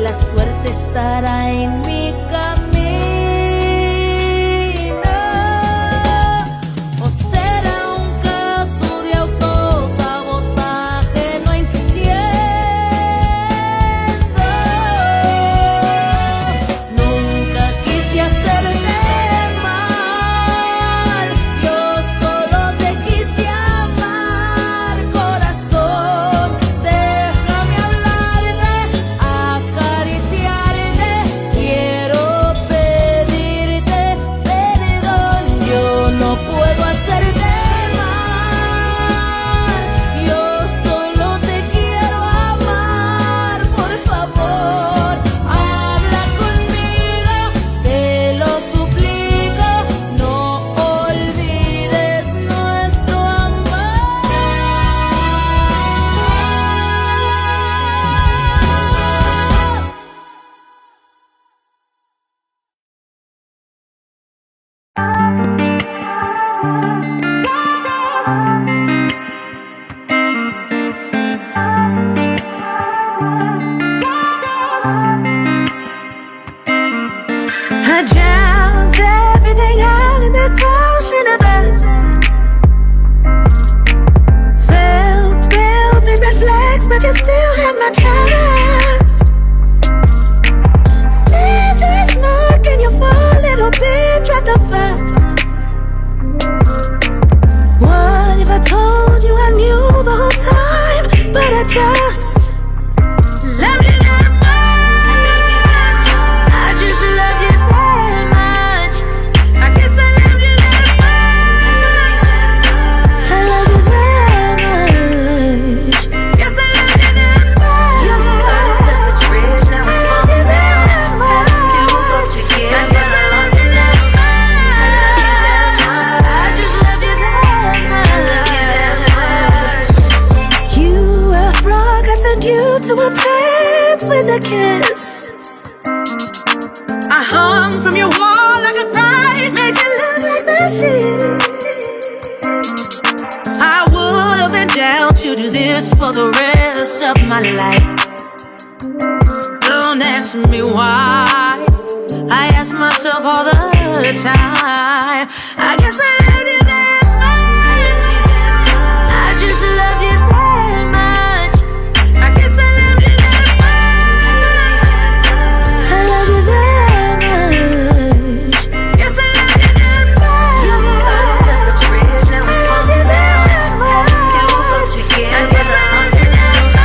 la suerte estará en mi camino. O será un caso de autosabotaje, no entiendo. Nunca quise hacerte mal, yo solo te quise amar, corazón. Déjame hablarte, acariciarte, quiero pedirte perdón. Yo no puedo hacerte mal, yo solo te quiero amar, por favor, habla conmigo, te lo suplico, no olvides nuestro amor. I drowned everything out in this ocean of us. Felt velvet red flags, but you still had my trust. Serious mark and you fall, little bit, tried to fuck. What if I told you I knew the whole time, but I just loved you that much. I just love you that much. I guess I love you that much. I love you that much. Guess I love you that much. I love you that much. I guess I love you that much. I just love you that much. You were a frog, I sent you to a prince with a kiss. I hung from your wall like a prize, made you look like the shit. I would have been down to do this for the rest of my life. Don't ask me why, I ask myself all the time. I guess I love you that much. I just love you that much. I guess I love you that much. I love you that much. Guess I love you that much. I love you that much. I guess I love you that much.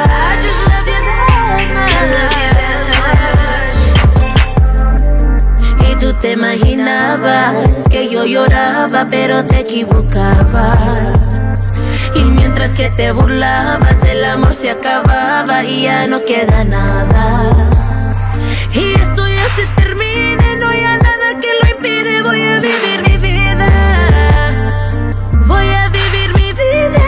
I just love you that much. Y tú te imaginabas que yo lloraba, pero te equivocabas. Y mientras que te burlabas, el amor se acababa y ya no queda nada. Y esto ya se termina, no hay nada que lo impide. Voy a vivir mi vida. Voy a vivir mi vida.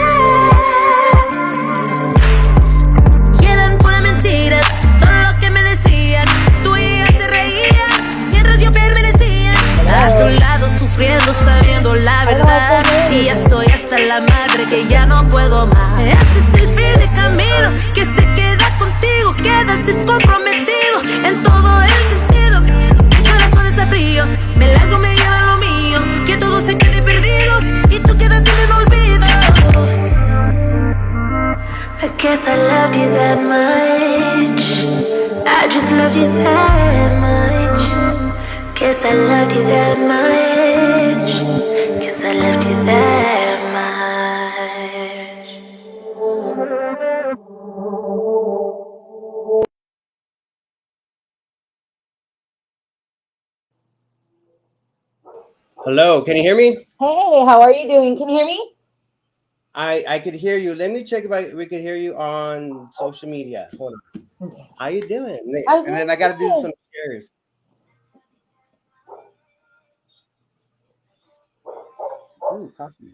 Y eran puras mentiras todo lo que me decían. Tú y ella se reían mientras yo permanecía a tu lado sufriendo, sabiendo la verdad. Y ya estoy hasta la madre que ya no puedo más. Este es el fin de camino que se queda contigo. Quedas descomprometido en todo el sentido. Mi corazón está frío, me largo, me lleva lo mío. Que todo se quede perdido y tú quedas en el olvido. I guess I loved you that much. I just love you that much. Guess I loved you that much. Guess I loved you that much. Hello, can you hear me? Hey, how are you doing? Can you hear me? I could hear you. Let me check if we could hear you on social media. Hold on. Okay. How you doing? I'm And then I got to do good. some shares. Ooh, coffee.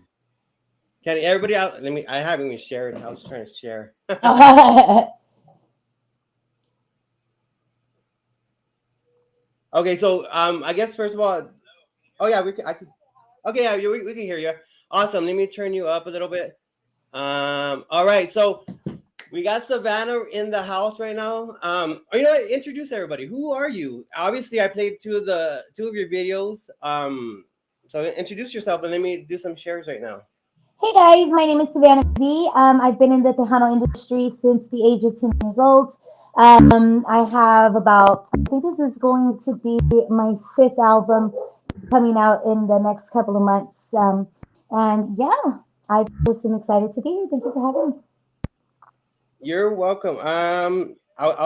Can everybody out? I haven't even shared. I was trying to share. Okay, so I guess first of all, oh yeah, I could. Okay, yeah, we can hear you. Awesome. Let me turn you up a little bit. All right, so We got Savannah in the house right now. You know what? Introduce everybody. Who are you? Obviously, I played two of your videos. So introduce yourself and let me do some shares right now. Hey guys, my name is Savannah V. I've been in the Tejano industry since the age of 10 years old. I have I think this is going to be my fifth album coming out in the next couple of months. And yeah, I just am excited to be here. Thank you for having me. You're welcome. I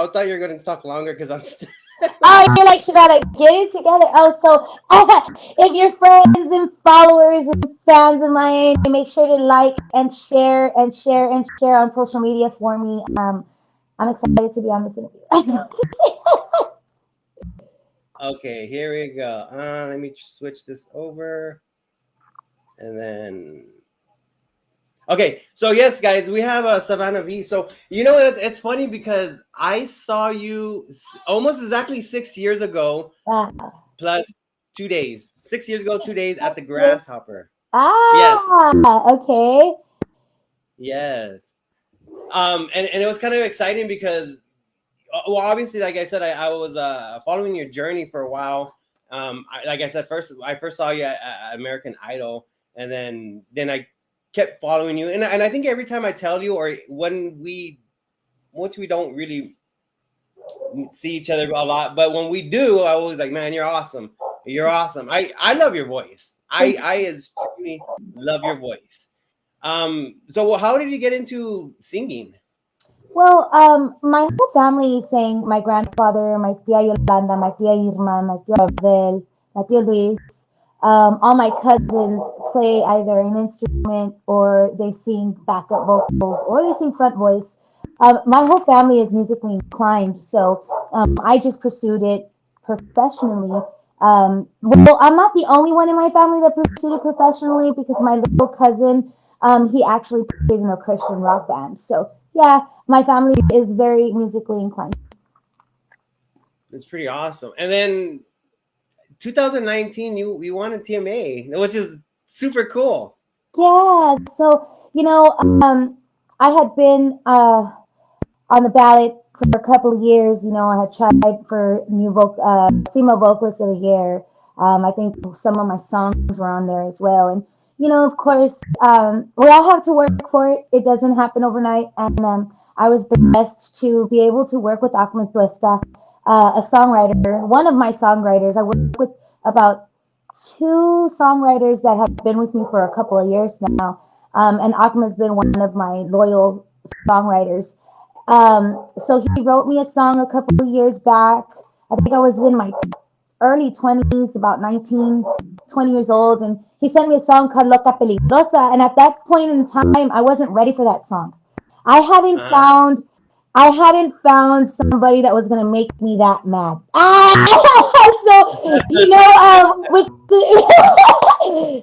thought you were going to talk longer because I'm still. Oh, you're like, Savannah, get it together. Oh, so if you're friends and followers and fans of mine, make sure to like and share and share and share on social media for me. I'm excited to be on this interview. Okay, here we go. Let me switch this over, and then. Okay, so yes, guys, we have a Savannah V. So you know it's funny because I saw you almost exactly 6 years ago, Wow. plus 2 days. 6 years ago, 2 days at the Yes. Grasshopper. Yes, Ah, okay. yes. And it was kind of exciting because, well, obviously, like I said, I was following your journey for a while. Like I said, I first saw you at American Idol, and then I kept following you, and I think every time I tell you, or once we don't really see each other a lot, but when we do, I always like, man, you're awesome. You're awesome. I love your voice. I extremely love your voice. So how did you get into singing? Well, my whole family sang. My grandfather, my tia Yolanda, my tia Irma, my tia Abel, my tia Luis. All my cousins play either an instrument or they sing backup vocals or they sing front voice. My whole family is musically inclined, so I just pursued it professionally. Well, I'm not the only one in my family that pursued it professionally because my little cousin, he actually plays in a Christian rock band. So yeah, my family is very musically inclined. It's pretty awesome. And then 2019, you won a TMA, which is super cool. Yeah, so I had been on the ballot for a couple of years. I had tried for female vocalist of the year. I think some of my songs were on there as well. And of course, we all have to work for it. It doesn't happen overnight. And I was blessed to be able to work with Ahmed Tuesta, a songwriter, one of my songwriters. I work with about two songwriters that have been with me for a couple of years now. And Ahmed's been one of my loyal songwriters. So he wrote me a song a couple of years back. I think I was in my early 20s, about 19, 20 years old, and he sent me a song called Loca Peligrosa. And at that point in time, I wasn't ready for that song. I hadn't Uh, found I hadn't found somebody that was gonna make me that mad. So with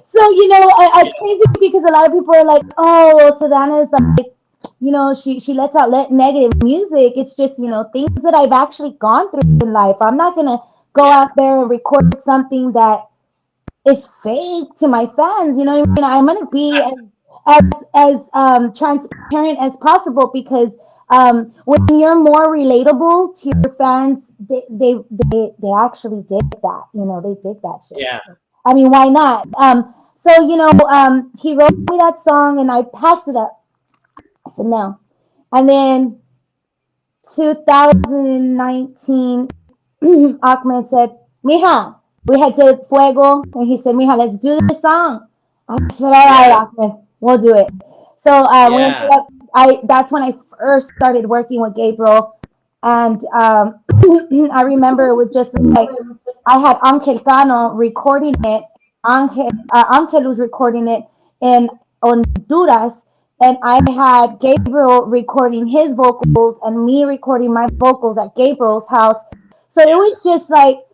so yeah, it's crazy because a lot of people are like, oh, well, Savannah is like, she lets out negative music. It's just things that I've actually gone through in life. I'm not gonna go yeah, out there and record something that is fake to my fans. You know what I mean? I'm gonna be as transparent as possible because when you're more relatable to your fans, they actually dig that. They dig that shit. yeah. I mean, why not? So he wrote me that song and I passed it up. I said no, and then 2019, Ahmed said, Mija, we had did Fuego, and he said, Mija, let's do this song. I said, all right, Yeah, Ahmed, we'll do it. So we ended yeah, up, that's when I first started working with Gabriel. And I remember it was just like, I had Angel Cano recording it. Angel was recording it in Honduras, and I had Gabriel recording his vocals and me recording my vocals at Gabriel's house. So it was just like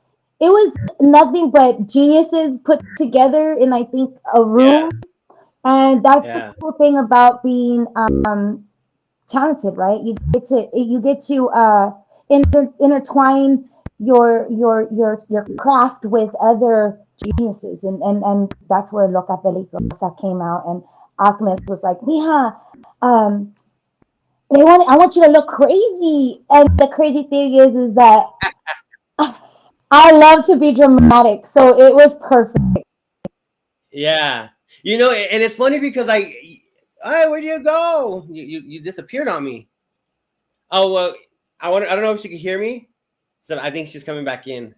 it was nothing but geniuses put together in I think a yeah, room, and that's the yeah, cool thing about being talented, right? You get to intertwine your craft with other geniuses, and that's where Loca Peligrosa came out. And Ahmed was like, Mija, um, I want you to look crazy. And the crazy thing is that I love to be dramatic, so it was perfect. Yeah. And it's funny because hey, where do you go? You disappeared on me. Oh well, I don't know if she can hear me. So I think she's coming back in.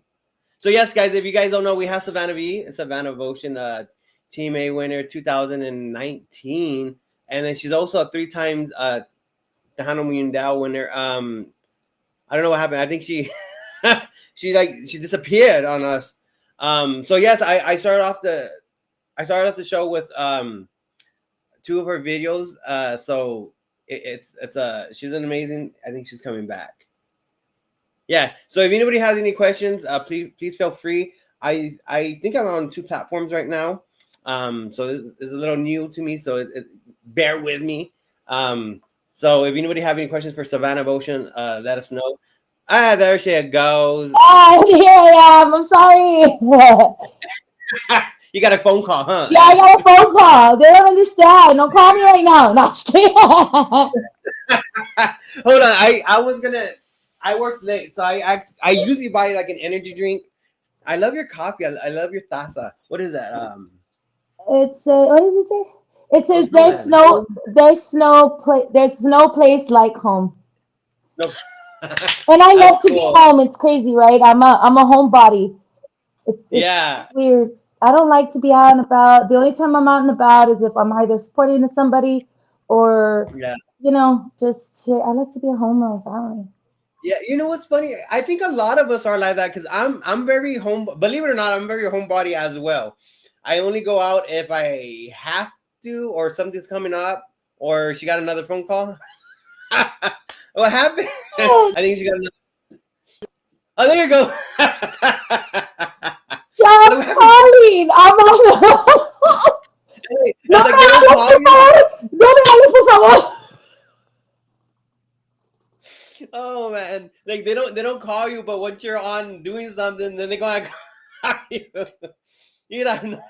So yes, guys, if you guys don't know, we have Savannah B, Savannah Votion, Team A winner 2019, and then she's also a 3 times Tejano Mundial winner. I don't know what happened. I think she she disappeared on us. So yes, I started off the show with 2 of her videos. So it's she's an amazing. I think she's coming back. Yeah. So if anybody has any questions, please feel free. I think I'm on 2 platforms right now. So this is a little new to me. So bear with me. So if anybody have any questions for Savannah Ocean, let us know. There she goes. Ah, here I am. I'm sorry. You got a phone call, huh? Yeah, I got a phone call. They don't understand. Don't call me right now. No, I'm just kidding. Hold on. I was gonna. I worked late, so I usually buy like an energy drink. I love your coffee. I love your taza. What is that? It's what does it say? It says What's that? there's no place like home. No. And I That's love to be cool. home. It's crazy, right? I'm a homebody. It's Yeah. weird. I don't like to be out and about. The only time I'm out and about is if I'm either supporting somebody or, Yeah. just here. I like to be at home with my family. Yeah. You know what's funny? I think a lot of us are like that because I'm very home. Believe it or not, I'm very homebody as well. I only go out if I have to, or something's coming up, or she got another phone call. What happened? I think she got another. Oh, there you go. Stop What happened? calling. I'm on. No It's me like they don't hables, call por you. favor. No me hables, por favor. Oh man, like they don't call you, but once you're on doing something, then they're gonna call you. You know.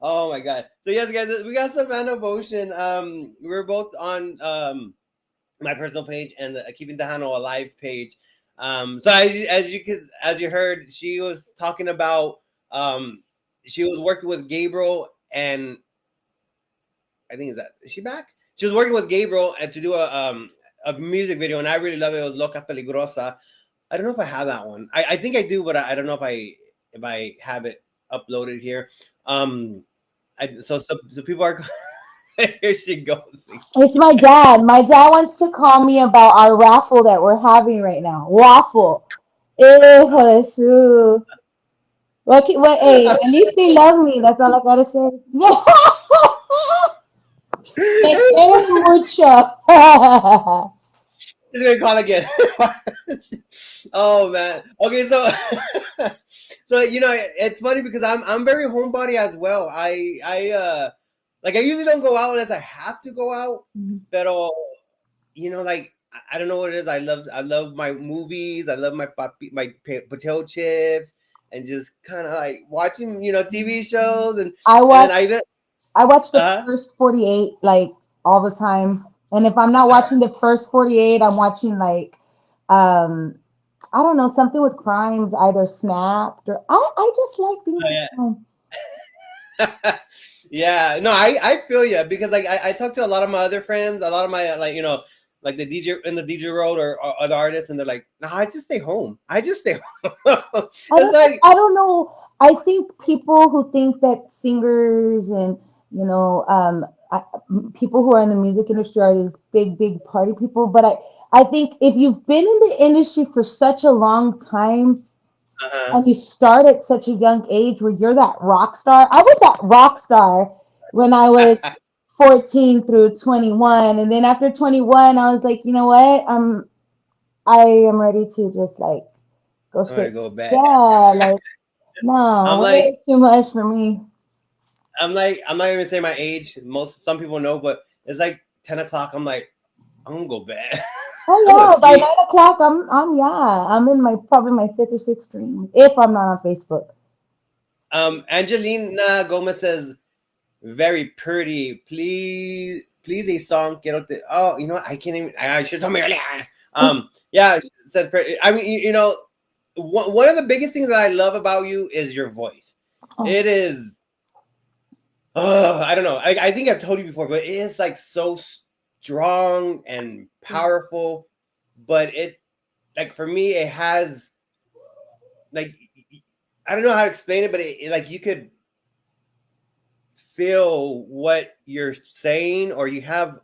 Oh my god. So yes, guys, we got Savannah Motion. We're both on my personal page and the Keeping Tejano Alive page. So as you heard, she was talking about she was working with Gabriel, and I think is she back? She was working with Gabriel and to do a music video, and I really love it. It was Loca Peligrosa. I don't know if I have that one. I think I do, but I don't know if I have it uploaded here. So people are here she goes. It's my dad. My dad wants to call me about our raffle that we're having right now. Waffle. Hijo de su. What, hey, at least they love me. That's all I gotta say. Me quieren mucho. He's gonna call again. Oh man. Okay, so so it's funny because I'm very homebody as well. I usually don't go out unless I have to go out. But like I don't know what it is. I love my movies. I love potato chips and just kind of like watching TV shows I and then watch I watch the uh first 48 like all the time. And if I'm not watching the first 48, I'm watching like um I don't know, something with crimes, either Snapped or I just like being yeah. home. Yeah, no, I feel you because like I talk to a lot of my other friends, a lot of my like the DJ in the DJ road or other artists, and they're like, no, I just stay home. I just stay home. It's like, I don't know. I think people who think that singers and people who are in the music industry are these big party people. But I think if you've been in the industry for such a long time uh-huh. and you start at such a young age where you're that rock star. I was that rock star when I was 14 through 21, and then after 21, I was like, you know what? I am ready to just like go I'm gonna straight. go back. Yeah, like I'm no, like, way too much for me. I'm not even saying my age. Some people know, but it's like 10 o'clock. I'm like, I'm gonna go back. Oh I'm gonna yeah, by sleep. 9 o'clock, I'm in my probably my fifth or sixth stream if I'm not on Facebook. Angelina Gomez says, very pretty. please a song. Quiero te. Oh, you know what? I can't even. I should tell me earlier. Yeah, said. I mean, one of the biggest things that I love about you is your voice. Oh, It is. I don't know. I think I've told you before, but it is like so strong and powerful. But it, like, for me, it has, like, I don't know how to explain it, but like, you could feel what you're saying, or you have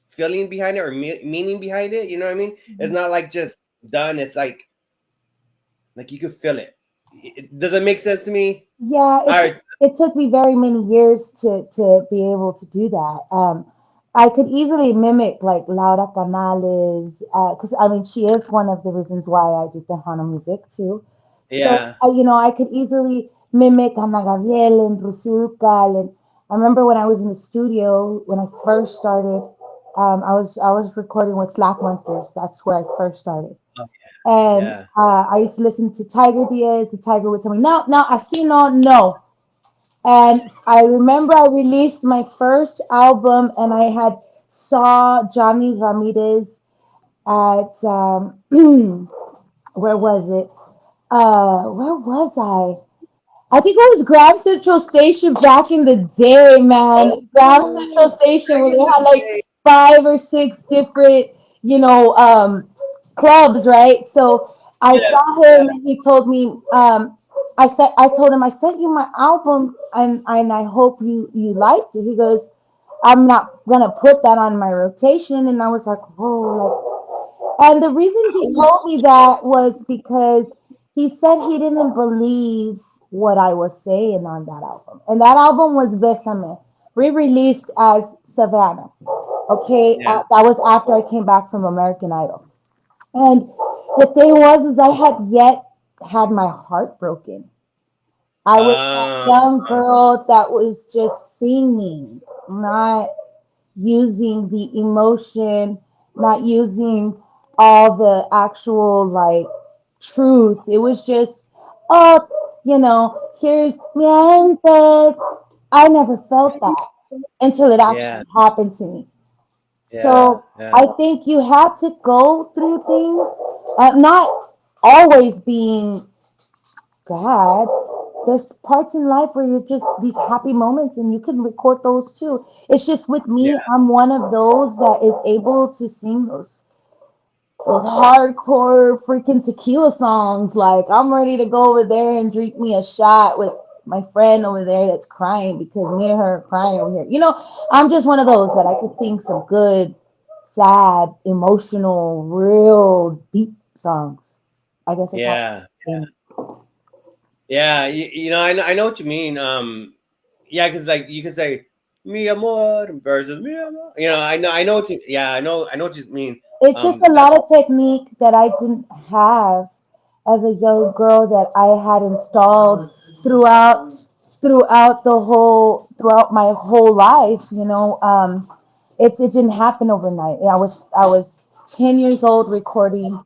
feeling behind it, or meaning behind it. You know what I mean? It's not like just done. It's like you could feel it. Does it make sense to me? yeah, All right. it took me very many years to be able to do that. I could easily mimic like Laura Canales, because I mean she is one of the reasons why I do Tejano music too. So Yeah. I could easily mimic Ana Gabriel and Rusulka, and I remember when I was in the studio when I first started, I was recording with Slack Monsters. That's where I first started. Oh, And yeah. I used to listen to Tiger Diaz. The Tiger would tell me, no, no, así no, no. And I remember I released my first album, and I had saw Johnny Ramirez at where was it? Where was I? I think it was Grand Central Station back in the day, Oh, man. Grand Central Station back where in they the had like day. 5 or 6 different, you know, clubs, right? So I Yeah. saw him and he told me, I told him I sent you my album and I hope you liked it. He goes, I'm not gonna put that on my rotation, and I was like, whoa, and the reason he told me that was because he said he didn't believe what I was saying on that album. And that album was Besame, re-released as Savannah. Okay, Yeah. that was after I came back from American Idol. And the thing was, is I had yet had my heart broken. I was that Uh, young girl that was just singing, not using the emotion, not using all the actual like truth. It was just, oh, here's mientes. I never felt that until it yeah. actually happened to me. Yeah. So Yeah. I think you have to go through things, not always being God. There's parts in life where you're just these happy moments and you can record those too. It's just with Yeah. me, I'm one of those that is able to sing those hardcore freaking tequila songs. Like I'm ready to go over there and drink me a shot with my friend over there that's crying because me and her are crying over here. I'm just one of those that I could sing some good, sad, emotional, real deep songs. I guess that's how Yeah. I Yeah. I know what you mean. Yeah, because like you could say "mi amor" versus "mi amor." I know what you. Yeah, I know what you mean. It's just a lot That's of technique that I didn't have as a young girl that I had installed throughout throughout my whole life. It didn't happen overnight. I was 10 years old recording.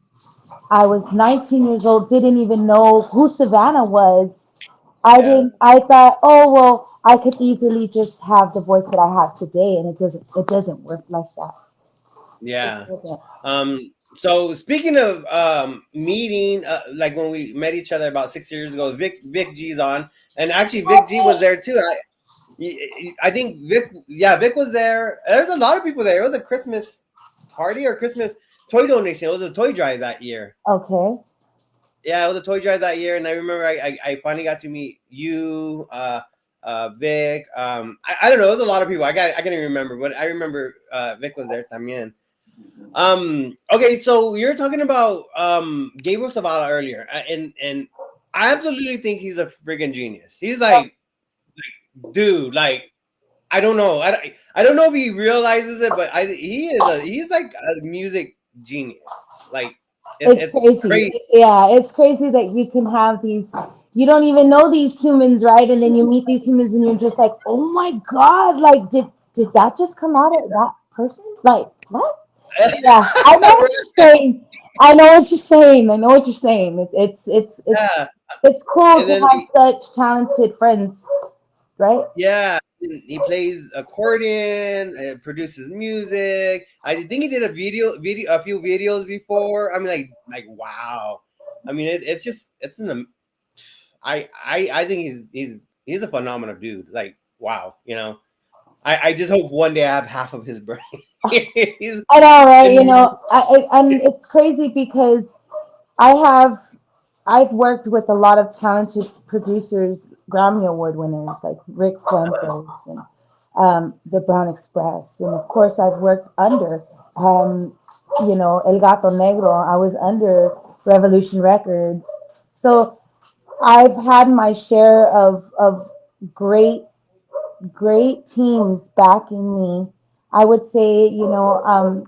I was 19 years old, didn't even know who Savannah was. yeah. I thought, oh well, I could easily just have the voice that I have today, and it doesn't work like that. It Yeah. doesn't. So speaking of meeting, like when we met each other about 6 years ago, Vic G's on, and actually Vic G was there too. I think Vic, yeah, Vic was there. There's a lot of people there. It was a Christmas party or Christmas toy donation. It was a toy drive that year. Okay. Yeah, it was a toy drive that year, and I remember I finally got to meet you, Vic. I don't know. It was a lot of people. I can't even remember, but I remember Vic was there también. Okay, so you're talking about Gabriel Zavala earlier, and I absolutely think he's a friggin' genius. He's like, dude, like I don't know, I don't know if he realizes it, but he's like a music genius. Like It's it's crazy. crazy. Yeah, it's crazy that you can have these, you don't even know these humans, right? And then you meet these humans and you're just like, oh my God, like, did that just come out of that person? Like, what? Yeah, I know what you're saying. I know what you're saying. I know what you're saying. It's Yeah, it's cool and to then have such talented friends. right? Yeah, he plays accordion, produces music. I think he did a few videos before. I mean, wow. I mean, it's an. I think he's a phenomenal dude. Like, wow, you know. I just hope one day I have half of his brain. He's I know, right? You in, know, and it's crazy because I have I've worked with a lot of talented producers, Grammy Award winners like Rick Fuentes and the Brown Express, and of course I've worked under, you know, El Gato Negro. I was under Revolution Records, so I've had my share of great great teams backing me. I would say, you know,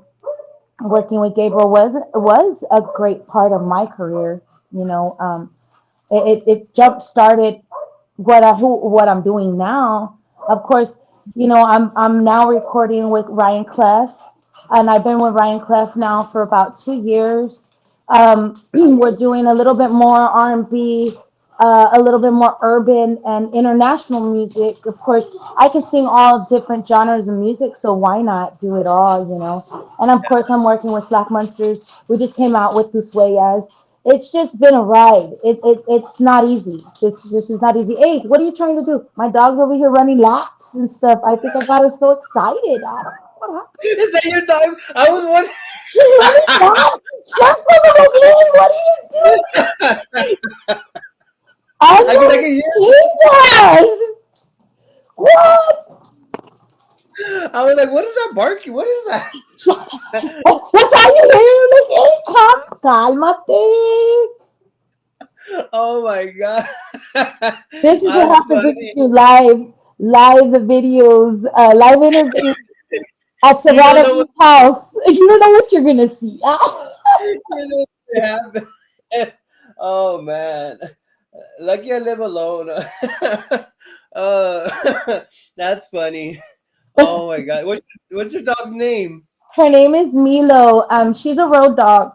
working with Gabriel was a great part of my career. You know, it jump started what I'm doing now. Of course, you know, I'm now recording with Ryan Clef, and I've been with Ryan Clef now for about 2 years. We're doing a little bit more R&B, a little bit more urban and international music. Of course, I can sing all different genres of music, so why not do it all, you know? And of course, I'm working with Slack Monsters. We just came out with Tus Huellas. It's just been a ride. It's not easy. This is not easy. Hey, what are you trying to do? My dog's over here running laps and stuff. I think I got her so excited. I don't know what happened. is that your dog? I was wondering. She's running laps. Shut the little game. What are you doing? I'm I not can hear. Jesus. What? I was like, what is that barking? What is that? What's all you hearing? Look, come, cálmate. Oh my god, This is what that's happens when you funny. do live videos, live interviews at You don't Savannah know what Beach House. You don't know what you're gonna see. you know what happened. Oh man, lucky I live alone. That's funny. Oh my god, what's your dog's name? Her name is Milo. She's a road dog.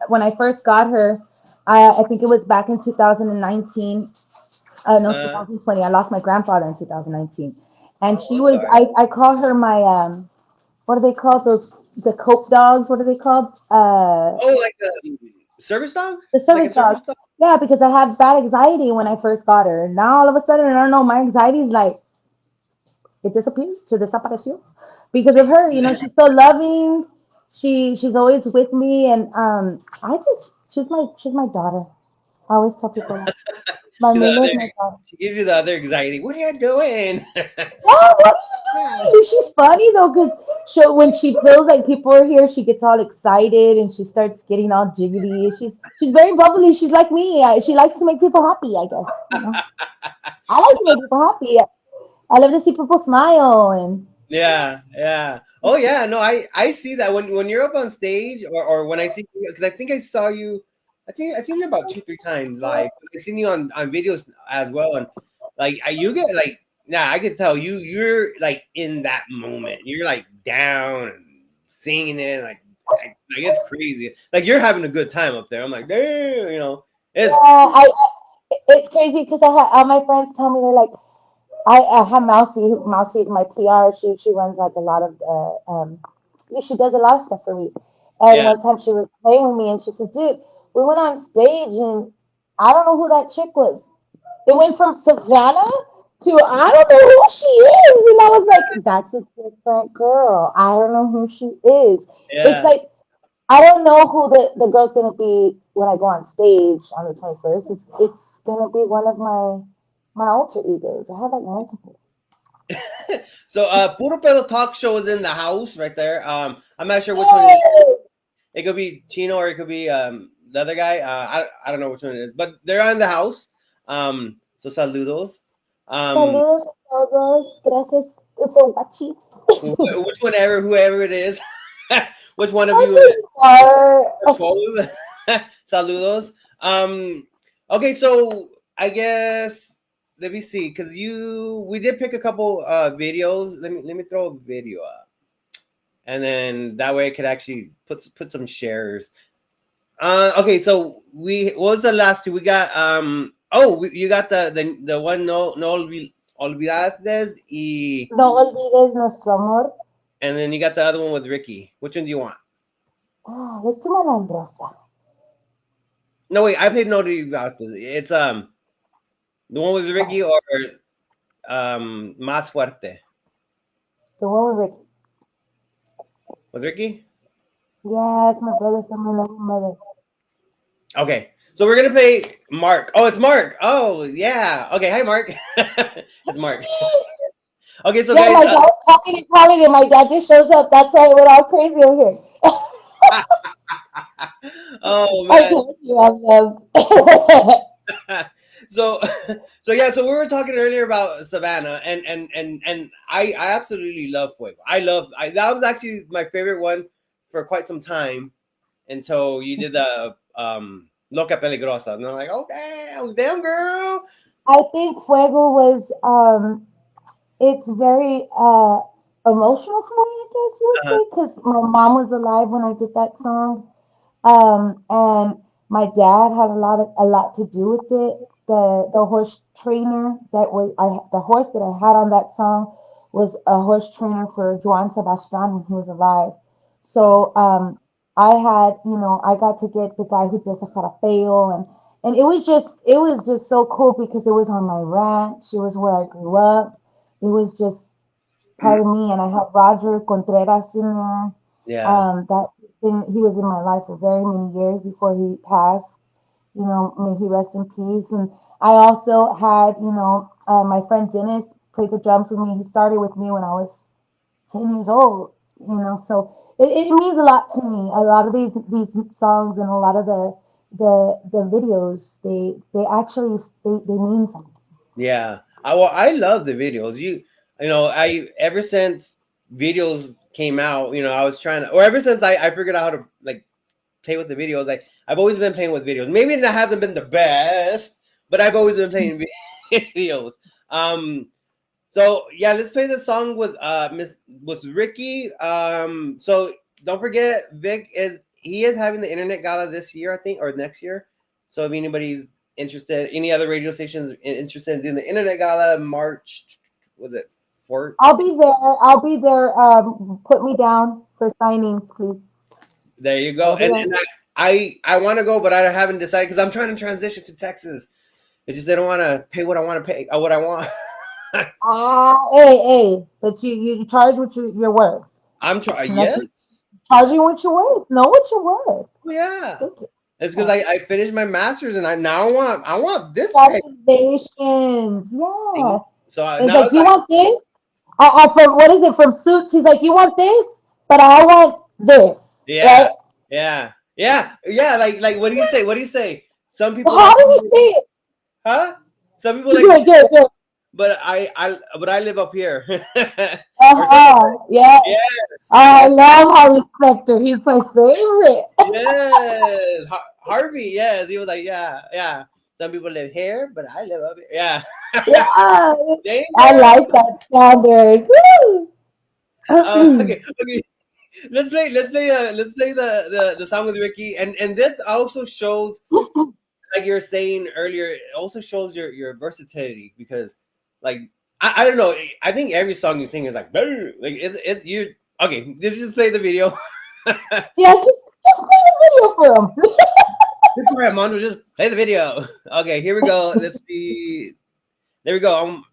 When I first got her, I think it was back in 2019. No, Uh, 2020. I lost my grandfather in 2019, and oh, she I'm was. sorry. I call her my what are they called? Those the cope dogs. What are they called? Oh, like a service dog? The Like a service dog. service dog? Yeah, because I had bad anxiety when I first got her. Now all of a sudden, I don't know, my anxiety is like it disappeared. Se desapareció because of her. You know, she's so loving. She's always with me, and I just she's my daughter. I always tell people that my The Mila's other, my daughter. she gives you the other anxiety. What are you doing? Oh, what are you doing? She's funny though, because when she feels like people are here, she gets all excited and she starts getting all jiggly. She's very bubbly. She's like me. She likes to make people happy. I guess you know. I like to make people happy. I love to see people smile and Yeah, yeah. Oh yeah, no, I see that when you're up on stage or when I see you because I think I saw you I seen you about 2, 3 times live. I seen you on videos as well and like you get like I can tell you're like in that moment. You're like down and singing it like it's crazy. Like you're having a good time up there. I'm like, damn, you know, it's it's crazy because I have all my friends tell me they're like I have Mousy. Mousy is my PR. She runs like a lot of she does a lot of stuff for me. And yeah. one time she was playing with me and she says, "Dude, we went on stage and I don't know who that chick was. It went from Savannah to I don't know who she is." And I was like, "That's a different girl. I don't know who she is." It's Yeah. like I don't know who the girl's gonna be when I go on stage on the 21st. It's gonna be one of my alter egos. I have like multiple. So Puro Pedo Talk Show is in the house right there. I'm not sure which one it is. Yay! It could be Chino or it could be the other guy. I don't know which one it is, but they're in the house. So saludos. Um, Saludos a todos. Gracias por watching. which whenever whoever it is, which one of you Are both? Saludos. Okay, so I guess let me see, because we did pick a couple videos. Let me throw a video up, and then that way I could actually put some shares. Okay, so what was the last two? We got you got the one no Olvidates y... No olvides nuestro amor. And then you got the other one with Ricky. Which one do you want? Let's do Malandrosa. No, wait, I paid no to you about this. It's the one with Ricky or Más Fuerte. The one with Ricky. With Ricky? Yeah, it's my brother from my mother. Okay, so we're gonna play Mark. Oh, it's Mark. Oh, yeah. Okay, hi, Mark. It's Mark. Okay, so yeah, guys, my dad was calling, and my dad just shows up. That's why I went all crazy over here. oh I man. told you I'm loved. so so we were talking earlier about Savannah, and I absolutely love Fuego. That was actually my favorite one for quite some time until you did the Loca Peligrosa, and I'm like, oh damn girl. I think Fuego was it's very emotional for me, I guess you would say, because my mom was alive when I did that song. And my dad had a lot to do with it. The horse trainer the horse that I had on that song was a horse trainer for Joan Sebastian when he was alive. So I got to get the guy who does the jarapeo, and it was just so cool because it was on my ranch. It was where I grew up. It was just part of me, and I had Roger Contreras in there. Yeah. He was in my life for very many years before he passed. May he rest in peace. And I also had, my friend Dennis played the drums with me. He started with me when I was 10 years old. So it means a lot to me. A lot of these songs and a lot of the videos, they actually they mean something. Yeah. I love the videos. I ever since videos came out, I was trying to, or ever since I figured out how to like play with the videos, I've always been playing with videos. Maybe that hasn't been the best, but I've always been playing videos. So yeah, let's play the song with Ricky. So don't forget, Vic is having the Internet Gala this year, I think, or next year. So if anybody's interested, any other radio stations interested in doing the Internet Gala, March, was it 4th? I'll be there. Put me down for signings, please. There you go. And I want to go, but I haven't decided because I'm trying to transition to Texas. It's just they don't want to pay what I want to pay or what I want. Hey, but you charge what you're worth. I'm trying. Yes. Charging what you're worth. Know what you're worth. Yeah. It's because I finished my master's and I want this. Congratulations. Yeah. So it's like, you want this? From what is it? From Suits? He's like, you want this? But I want this. Yeah. Right? Yeah. Like what do you say? What do you say? Some people. How do you say it? Huh? Some people like. Do it. But I live up here. Yeah. Yes. I love Harvey Specter. He's my favorite. Yes. Harvey. Yes. He was like, yeah. Some people live here, but I live up here. Yeah. Yeah. I like that standard. Okay. Let's play the song with Ricky, and this also shows, like you were saying earlier, it also shows your versatility because, like, I don't know, I think every song you sing is like it's you. Okay, just play the video. Yeah, just play the video for him. Just for MonDo, just play the video. Okay, here we go. Let's see. There we go.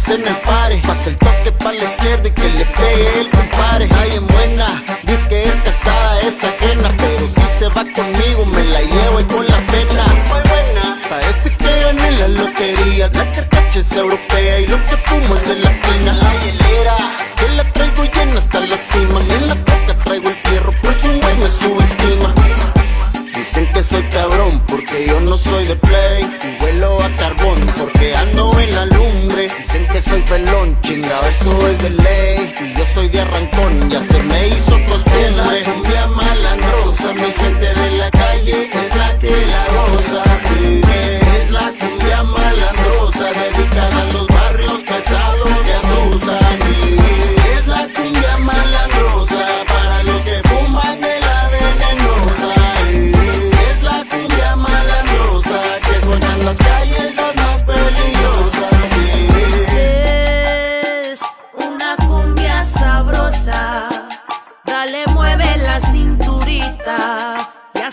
En el pare, pasa el toque pa' la izquierda y que le pegue el compare. Ay, en buena, dice que es casada, es ajena, pero si se va conmigo me la llevo y con la pena. Muy buena, parece que gané la lotería. La carcacha es europea y lo que fumo es de la fina. Ay, helera, que la traigo llena hasta la cima. Y en la boca traigo el fierro, pues un güey me subestima. Dicen que soy cabrón porque yo no soy de play y vuelo a carbón porque ando en la lumbre. Dicen que soy felón, chingado, eso es de ley. Y yo soy de arrancón, ya se me hizo costumbre. La cumbia malandrosa, mi gente de la calle es la que la goza.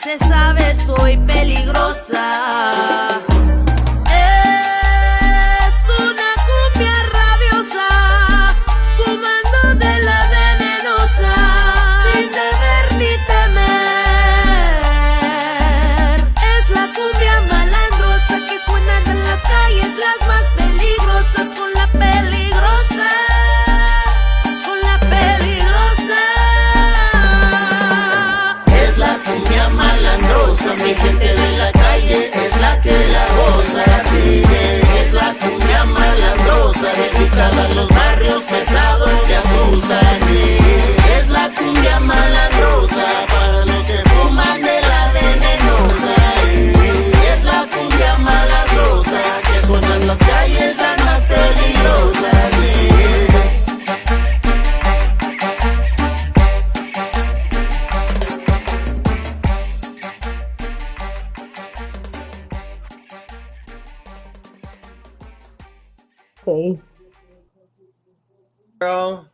se sabe, soy peligrosa. Es una cumbia rabiosa, fumando de la venenosa, sin deber ni temer. Es la cumbia malandrosa que suena en las calles, las más peligrosas, con la peligrosa. Con la peligrosa. Es la cumbia malandrosa, mi gente de la calle es la que la goza. Sí, es la cumbia malandrosa, dedicada a los barrios pesados que asustan. Sí, es la cumbia malandrosa para los que fuman de la venenosa. Sí, es la cumbia malandrosa que suena en las calles, las más peligrosas. Sí. Face. Girl.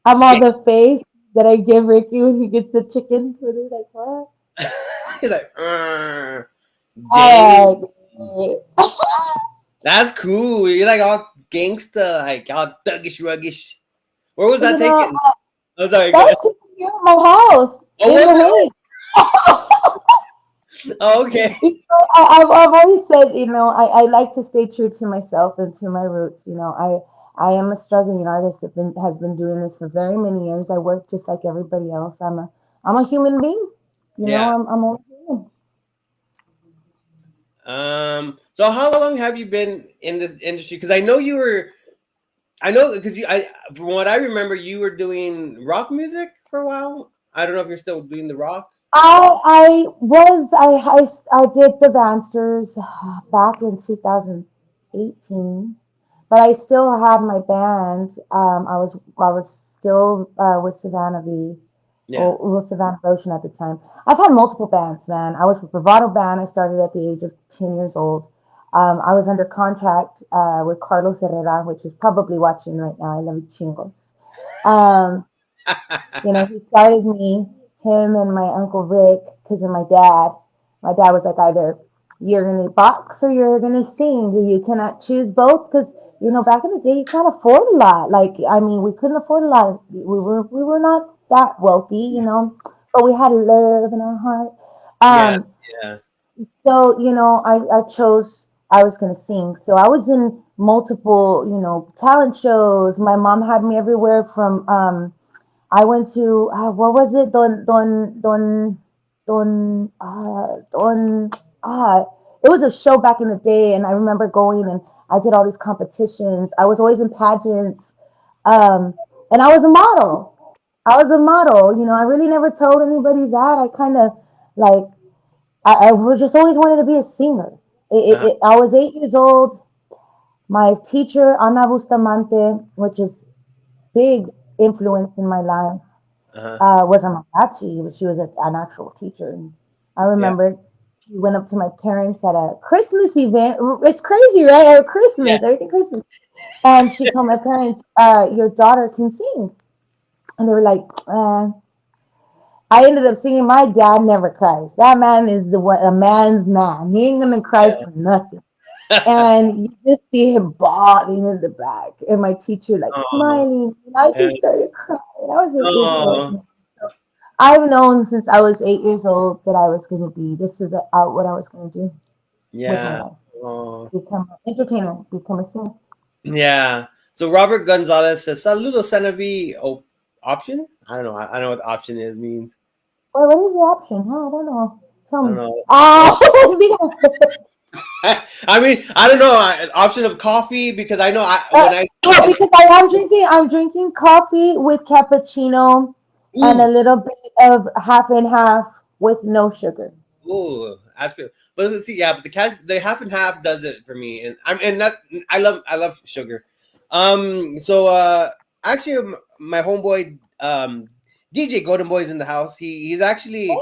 I'm on the face that I give Ricky when he gets the chicken. What is like what? He's like, All Jay. right. That's cool. You're like all gangsta, like all thuggish, ruggish. Where was that You know, taken? Oh, sorry. that Go was taken here in my house. Oh, in was the it? hood. Oh, okay. I've always said, you know, I like to stay true to myself and to my roots. You know, I am a struggling artist that has been doing this for very many years. I work just like everybody else. I'm a human being. You know, Yeah. I'm only human. So how long have you been in this industry? Because I know because from what I remember, you were doing rock music for a while. I don't know if you're still doing the rock. I did the Vansters back in 2018, but I still have my band. I was still with Savannah Yeah. with Savannah Ocean at the time. I've had multiple bands, man. I was with Bravado Band. I started at the age of 10 years old. I was under contract with Carlos Herrera, which is probably watching right now. I love you, chingos. Um, you know, he started me, him and my uncle Rick, because of my dad. My dad was like, either you're going to box or you're going to sing. You cannot choose both because, you know, back in the day, you can't afford a lot. Like, I mean, we couldn't afford a lot. We were not that wealthy, you know, but we had love in our heart. Yeah. Um, Yeah. so, you know, I chose, I was going to sing. So I was in multiple, you know, talent shows. My mom had me everywhere from, I went to what was it? Don. It was a show back in the day, and I remember going and I did all these competitions. I was always in pageants, and I was a model. I was a model. You know, I really never told anybody that. I kind of like I was just always wanted to be a singer. I was 8 years old. My teacher Ana Bustamante, which is big influence in my life, Uh-huh. was a mariachi, but she was an actual teacher. And I Yeah. remember she went up to my parents at a Christmas event. It's crazy, right? At Yeah. Christmas, everything Christmas. And she told my parents, your daughter can sing. And they were like, I ended up singing. My dad never cries. That man is a man's man. He ain't gonna cry Yeah. for nothing. And you just see him bawling in the back, and my teacher like Oh. smiling, and I Yeah. just started crying. I was a big Oh. boy. I've known since I was 8 years old that I was gonna be. This is out what I was gonna do with my Yeah. life. Oh. Become an entertainer. Become a singer. Yeah. So Robert Gonzalez says, "Saludo, Senavi." Oh, option? I don't know. I don't know what option is means. Well, what is the option? Huh? I don't know. Tell I don't me. know. I mean, I don't know. Option of coffee because I know Yeah, because I'm drinking coffee with cappuccino and a ooh little bit of half and half with no sugar. ooh that's good. But let's see, yeah, but the half and half does it for me, and I love sugar. So actually, my homeboy DJ Golden Boy is in the house. He's actually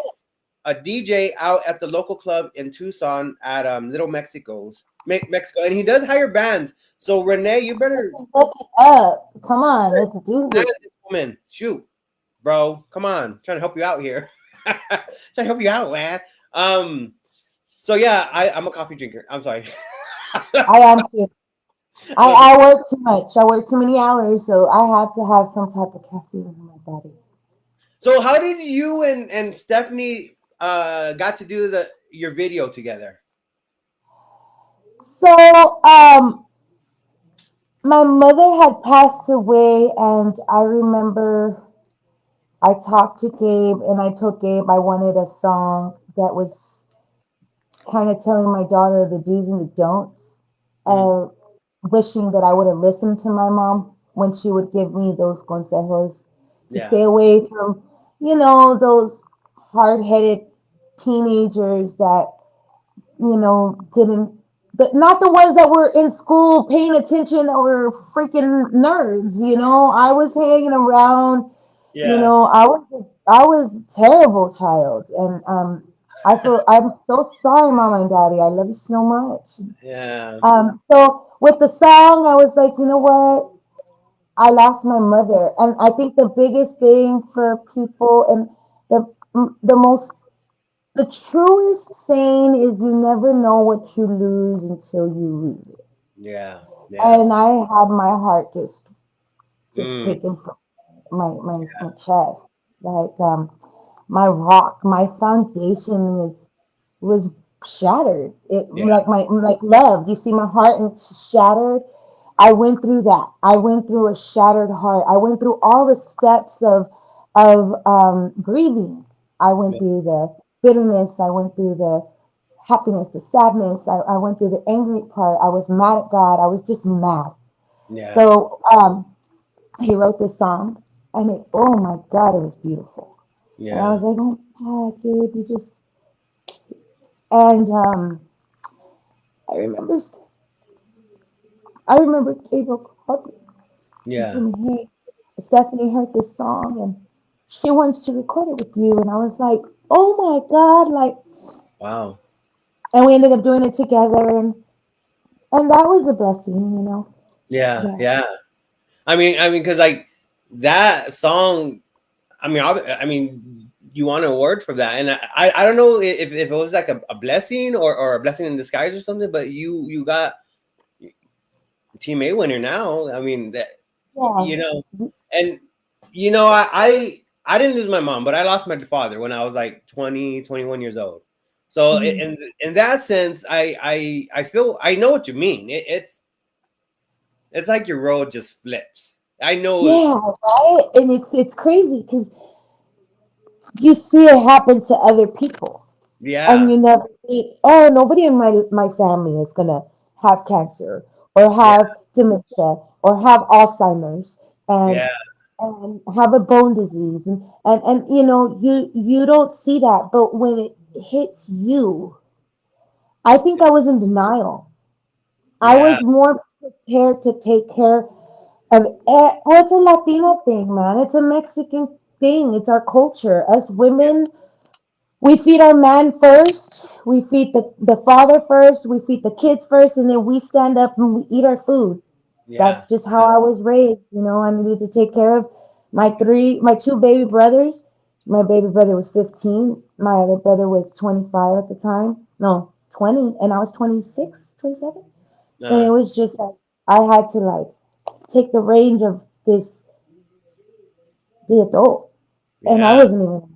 a DJ out at the local club in Tucson at Little Mexico, and he does hire bands. So Renee, you better Look it up. Come on, let's do man this. this woman. Shoot, bro, come on, trying to help you out here. to help you out, man. So yeah, I'm a coffee drinker. I'm sorry. I am too. I work too much. I work too many hours, so I have to have some type of caffeine in my body. So how did you and Stephanie got to do your video together? So, my mother had passed away, and I remember I talked to Gabe, and I told Gabe I wanted a song that was kind of telling my daughter the do's and the don'ts, Mm, wishing that I would have listened to my mom when she would give me those consejos to yeah, stay away from, those hard-headed teenagers that, didn't, but not the ones that were in school paying attention that were freaking nerds, I was hanging around, yeah, I was a terrible child, and I'm so sorry, Mama and Daddy. I love you so much. yeah, So with the song, I was like, you know what? I lost my mother, and I think the biggest thing for people, and the most, the truest saying is, you never know what you lose until you lose it. yeah, yeah. And I had my heart just Mm, taken from my chest, like my rock, my foundation was shattered. It yeah, like love. You see my heart and it's shattered. I went through that. I went through a shattered heart. I went through all the steps of grieving. I went yeah, through the bitterness. I went through the happiness, the sadness. I went through the angry part. I was mad at God. I was just mad. yeah, So he wrote this song, and oh my God, it was beautiful. And I yeah. was like, oh my God, dude, you just, and I remember, I remember Gabriel called me and Yeah. told me, hey, Stephanie heard this song and she wants to record it with you. And I was like, oh my God, like, Wow. and we ended up doing it together, and that was a blessing. Yeah, Yeah. yeah. I mean, because like that song. I mean, you won an award for that, and I don't know if it was like a blessing or a blessing in disguise or something. But you got Team A winner now. I mean that Yeah. and I didn't lose my mom, but I lost my father when I was like 20, 21 years old. So Mhm. in that sense, I feel I know what you mean. It's like your road just flips. I know. Yeah, right. And it's crazy because you see it happen to other people. And Yeah, you never think, oh, nobody in my family is gonna have cancer or yeah, have dementia or have Alzheimer's and yeah, and have a bone disease, and you don't see that, but when it hits you, I think I was in denial. I yeah, was more prepared to take care of it's a Latino thing, man. It's a Mexican thing. It's our culture. Us women, we feed our man first. We feed the father first. We feed the kids first, and then we stand up and we eat our food. yeah, That's just how I was raised. I needed to take care of my two baby brothers. My baby brother was 15. My other brother was 25 at the time. No, 20, and I was 26, 27. And it uh, was just like I had to like take the range of the adult, and I yeah. wasn't even.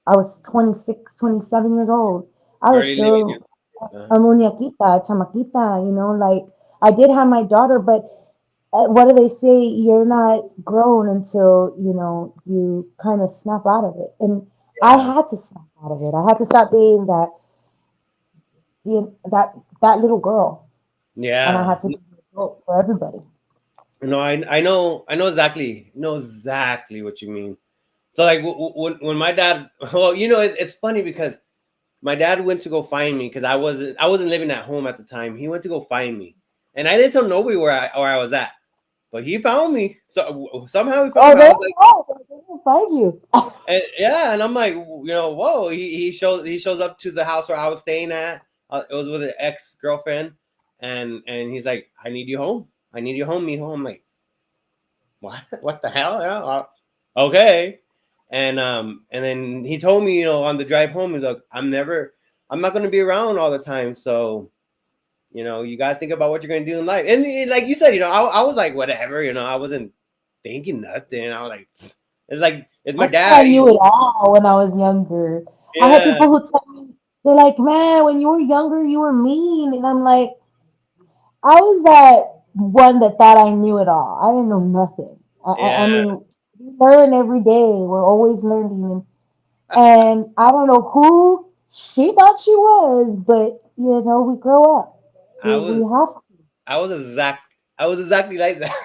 I was 26, 27 years old. I was Barely living still it. a muñequita, chamaquita, like I did have my daughter, but what do they say? You're not grown until, you kind of snap out of it. And I Yeah, had to snap out of it. I had to stop being that little girl, and I yeah. had to be an adult for everybody. No, I know exactly what you mean. So like when my dad, well, it's funny because my dad went to go find me because I wasn't living at home at the time. He went to go find me, and I didn't tell nobody where I was at. But he found me. So somehow he found Oh, me. I they was like, don't know. They don't find you. and yeah, and I'm like, whoa. He shows up to the house where I was staying at. It was with an ex girlfriend, and he's like, I need you home. I need you home. Me home. I'm like, what? What the hell? Yeah, okay. And then he told me, on the drive home, he's like, I'm not gonna be around all the time, so you gotta think about what you're gonna do in life. And like you said, I was like, whatever, I wasn't thinking nothing. I was like, it's I my thought I dad. knew it all when I was younger. I had Yeah, people who tell me, they're like, man, when you were younger, you were mean. And I'm like, I was that one that thought I knew it all. I didn't know nothing. I yeah. mean, we learn every day. We're always learning. And I don't know who she thought she was, but, we grow up. I We was have to. I was exact I was exactly like that.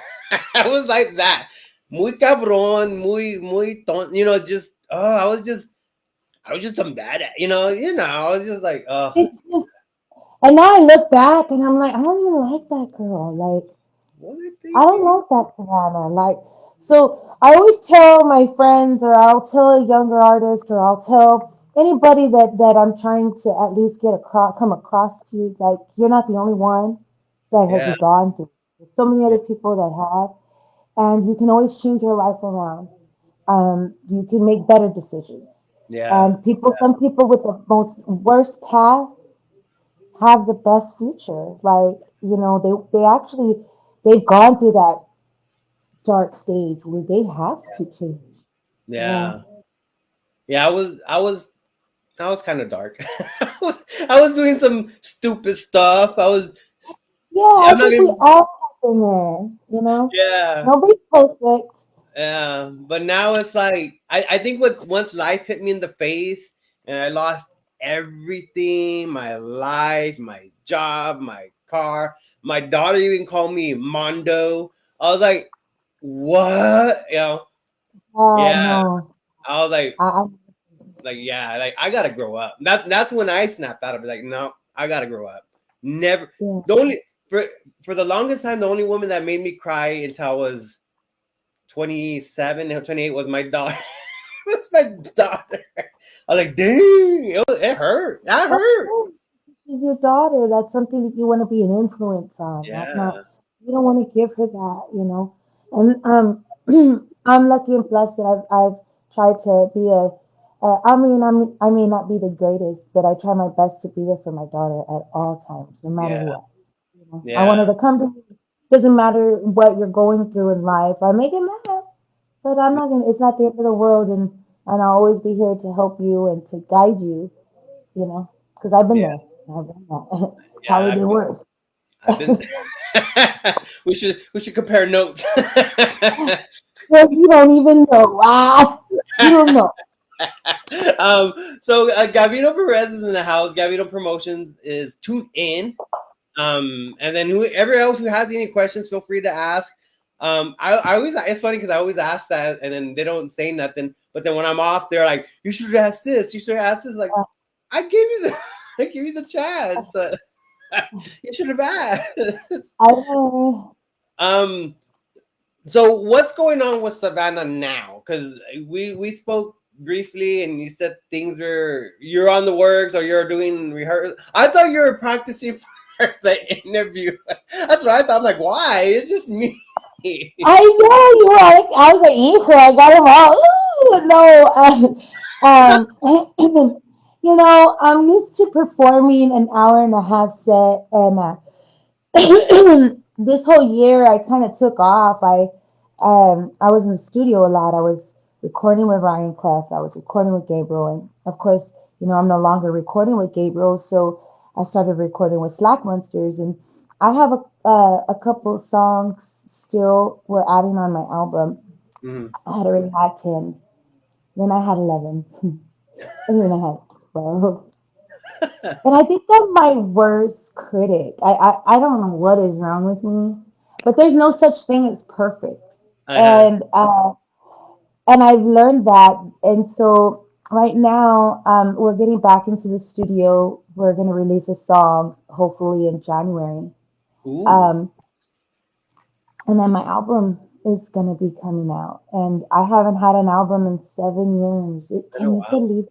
I was like that. Muy cabrón, muy ton, just I was just some bad at, I was just like, It's just, and now I look back and I'm like, I don't even like that girl. Like, what was I I don't thinking? like that Savannah. Like, so I always tell my friends, or I'll tell a younger artist, or I'll tell anybody that I'm trying to at least come across to, like, you're not the only one that has Yeah, gone through. There's so many yeah, other people that have, and you can always change your life around. You can make better decisions. yeah, And some people with the most worst path have the best future. Like, they've gone through that dark stage where they have to change. Yeah. yeah, yeah. I was kind of dark. I was doing some stupid stuff. Yeah, I I'm not think we gonna. all have been there. Yeah, Nobody's perfect. yeah. But now it's like I think once life hit me in the face and I lost everything, my life, my job, my car. My daughter even called me MonDo. I was like, what? Yeah. No. I was like, I, yeah, like I gotta grow up. That's when I snapped out of it. Like, no, I gotta grow up. Never. yeah. The only for for the longest time, the only woman that made me cry until I was 27 or 28 was my daughter. Was my daughter. I was like, dang, it hurt. That Of hurt. course, she's your daughter. That's something that you want to be an influence on. Not Yeah, you don't want to give her that. And I'm lucky and blessed that I've tried to be I may not be the greatest, but I try my best to be there for my daughter at all times, no matter yeah, what. I yeah, want her to come to me. Doesn't matter what you're going through in life. I may get mad, but I'm not gonna. It's not the end of the world, and I'll always be here to help you and to guide you. Because I've been yeah, there. I've been there. yeah. Probably been worse. I've been. we should compare notes. Well, you don't even know. You don't know. So Gavino Perez is in the house. Gavino Promotions is tuned in. And then whoever else who has any questions, feel free to ask. I always, it's funny because I always ask that, and then they don't say nothing. But then when I'm off, they're like, "You should ask this. You should ask this." Like, I gave you the, I gave you the chance. You should have asked. I know. um. So what's going on with Savannah now? Because we spoke briefly, and you said you're on the works or you're doing rehearsal. I thought you were practicing for the interview. That's what I thought. I'm like, why? It's just me. I know you were like I was an anchor. I got them all. Ooh, no. I'm used to performing an hour and a half set, and this whole year I kind of took off. I was in the studio a lot. I was recording with Ryan Clef. I was recording with Gabriel, and of course, I'm no longer recording with Gabriel, so I started recording with Slack Monsters, and I have a couple songs still we're adding on my album. Mhm. I had already had 10, then I had 11, and then I had 12. And I think I'm my worst critic. I don't know what is wrong with me, but there's no such thing as perfect. Uh-huh. And I've learned that. And so right now, we're getting back into the studio. We're gonna release a song hopefully in January. Ooh. Um, and then my album is gonna be coming out. And I haven't had an album in 7 years. Oh, Can you wow. believe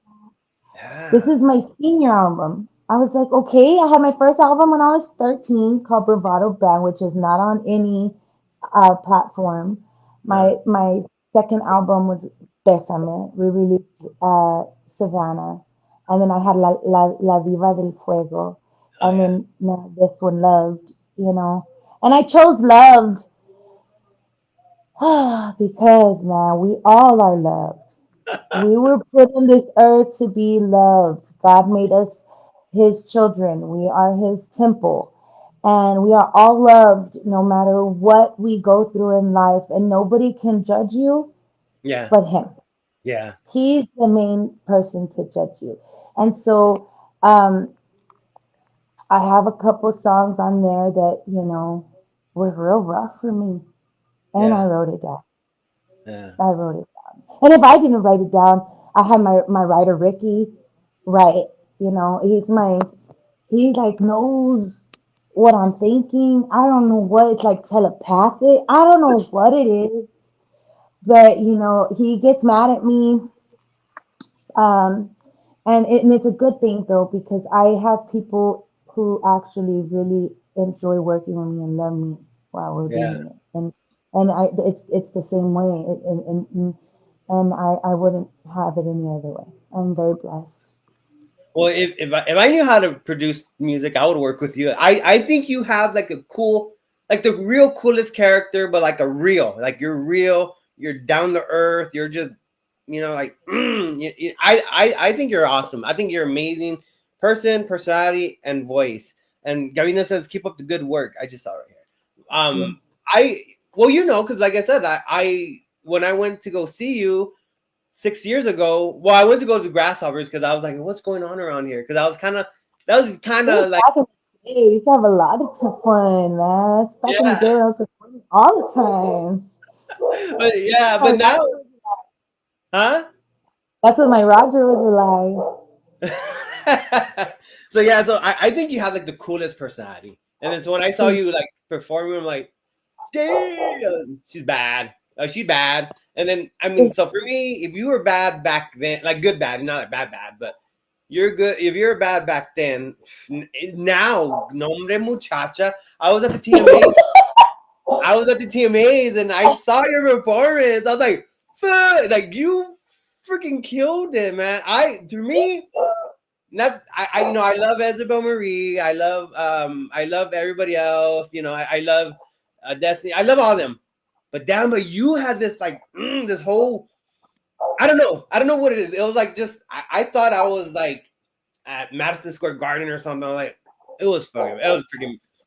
this Yeah. is my senior album? I was like, okay, I had my first album when I was 13 called Bravado Band, which is not on any platform. Uh, My second album was Bésame. We released Savannah. And then I had La Viva del Fuego. Oh And yeah, then now this one, Loved, you know. And I chose Loved because now we all are loved. We were put on this earth to be loved. God made us his children. We are his temple. And we are all loved no matter what we go through in life. And nobody can judge you yeah, but him. yeah, He's the main person to judge you. And so um, I have a couple songs on there that, were real rough for me. And I yeah, wrote it down. yeah, I wrote it down. And if I didn't write it down, I had my writer Ricky write it. He like knows what I'm thinking. I don't know what it's like telepathic. I don't know what it is, but he gets mad at me. Um, and it's a good thing though because I have people who actually really enjoy working with me and love me while we're yeah. doing it, and it's the same way, and I wouldn't have it any other way. I'm very blessed. Well, if I knew how to produce music, I would work with you. I think you have like a cool, like the real coolest character, but like a real, like you're real, you're down to earth, you're just, like I think you're awesome. I think you're amazing person, personality, and voice. And Gavina says, keep up the good work. I just saw it right here. Yeah. I well, because like I said, I when I went to go see you 6 years ago. Well, I went to go to the Grasshoppers because I was like, "What's going on around here?" Because that was kind It was of like, back in the day. We used to have a lot of fun, man. It's back in the yeah, day when I was fun all the time. but yeah, My but now, Roger was huh? That's what my Roger was So yeah, so I think you have like the coolest personality, and then so when I saw like. you like performing, I'm like, damn, she's bad. She's bad. And then I mean, so for me, if you were bad back then, like good bad, not like bad bad, but you're good. If you're bad back then, now, nombre muchacha. I was at the TMA. I was at the TMAs and I saw your performance. I was like, fuck, like you freaking killed it, man. For me, not I love Isabel Marie. I love everybody else. I love Destiny. I love all of them. But damn, but you had this like this whole I don't know. I don't know what it is. It was like just I thought I was like at Madison Square Garden or something. Like it was fucking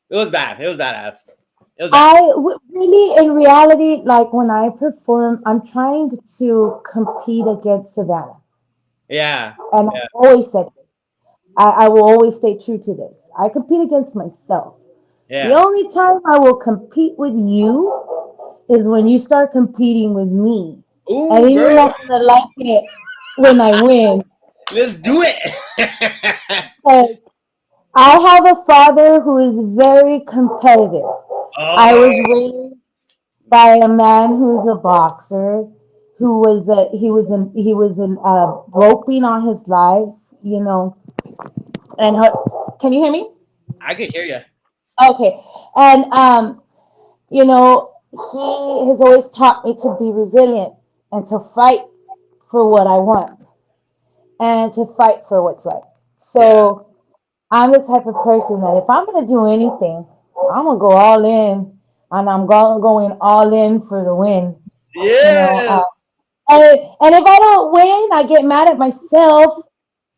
it was bad. It was badass. It was bad. Really, in reality, like when I perform, I'm trying to compete against Savannah. Yeah. And I've Yeah. always said this. I will always stay true to this. I compete against myself. The Yeah. only time I will compete with you is when you start competing with me. And Ooh, then you're girl. not going to like it when I win. Let's do it. Because I have a father who is very competitive. I Oh, was raised by a man who's a boxer, he was in roping on his life, you know. And can you hear me? I could hear you. Okay, and you know, he has always taught me to be resilient and to fight for what I want and to fight for what's right. Yeah. So I'm the type of person that if I'm gonna do anything, I'm gonna go all in, and I'm going all in for the win. You know, Yes. and if I don't win, I get mad at myself,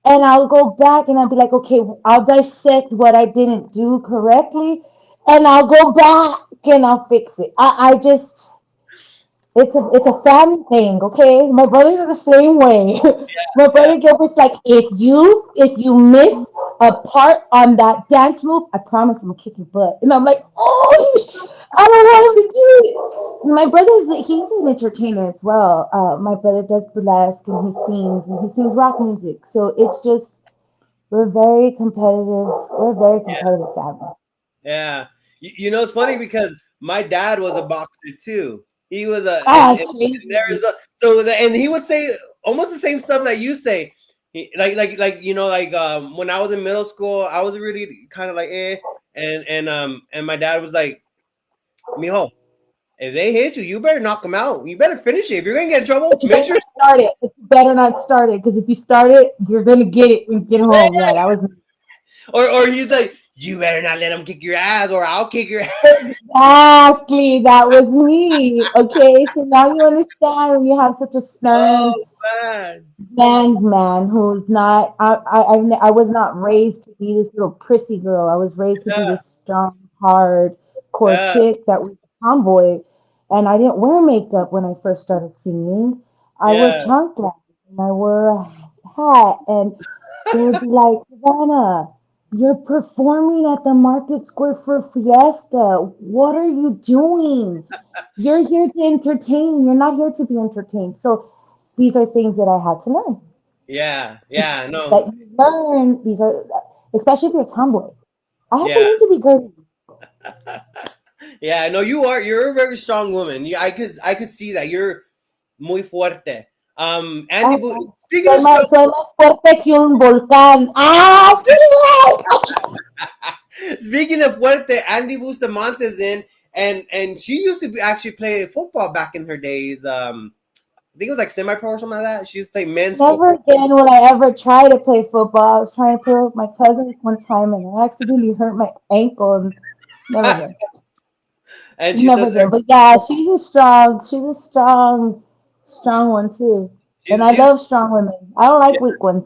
and I'll go back and I'll be like, okay, I'll dissect what I didn't do correctly, and I'll go back and I'll fix it. I just it's a family thing, okay? My brothers are the same way. My Yeah. brother Gilbert's like, if you miss a part on that dance move, I promise I'm gonna kick your butt. And I'm like, oh, I don't want him to do it. My brother's he's an entertainer as well. My brother does burlesque and he sings rock music. So it's just we're very competitive. We're a very competitive family. Yeah. It's funny because my dad was a boxer too. He was Ah, in crazy. Arizona. So and he would say almost the same stuff that you say. When I was in middle school, I was really kind of like and my dad was like, "Mijo, if they hit you, you better knock them out. You better finish it. If you're gonna get in trouble, But you make better sure. not start it. But you better not start it because if you start it, you're gonna get it when you get home. Yeah, that was Or he's like, you better not let them kick your ass, or I'll kick your ass. exactly that was me. Okay, so now you understand when you have such a stern Oh man. man's man who's not. I was not raised to be this little prissy girl. I was raised to be Yeah. this strong, hard core Yeah. chick that was a tomboy, and I didn't wear makeup when I first started singing. I wore Yeah. chanclas and I wore a hat, and they would be like, Savannah, you're performing at the Market Square for Fiesta. What are you doing? You're here to entertain. You're not here to be entertained. So these are things that I had to learn. Yeah. Yeah. No. That you learn, these are, especially if you're a tomboy. I had to Yeah. learn to be girly. Yeah. No, you are. You're a very strong woman. I could see that. You're muy fuerte. Andy, Ah, speaking of strong, soy más fuerte que un volcán. Ah, speaking of fuerte, Andy Bustamante's in, and she used to actually play football back in her days. I think it was like semi-pro or something like that. She used to play men's never football. again will I ever try to play football. I was trying to play with my cousins one time and I accidentally hurt my ankle and never again. And she Never says again. But yeah, strong one too. And I she's love strong women. I don't like weak ones.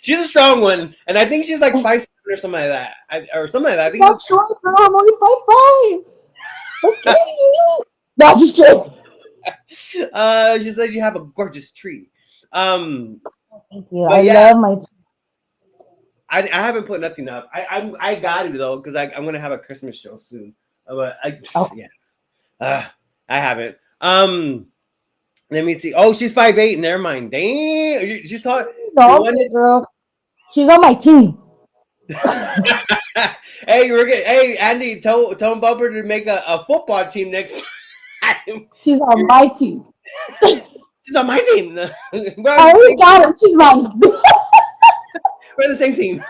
she's a strong one, and I think she's like 5'7" or something like that, or something like that. I think Not short, girl. I'm only 5'5". What's kidding you? No, just kidding. she said you have a gorgeous tree. Thank you. But I yeah, love my. I haven't put nothing up. I got to though because I'm gonna have a Christmas show soon. But Oh. yeah, I haven't. Let me see. Oh, she's 5'8". Never mind. Dang, she's taught. No, girl. She's on my team. Hey, we're good. Hey, Andy, tell Bumper to make a football team next time. She's on my team. She's on my team. We're I on the already same, got her. She's mine. we're the same team.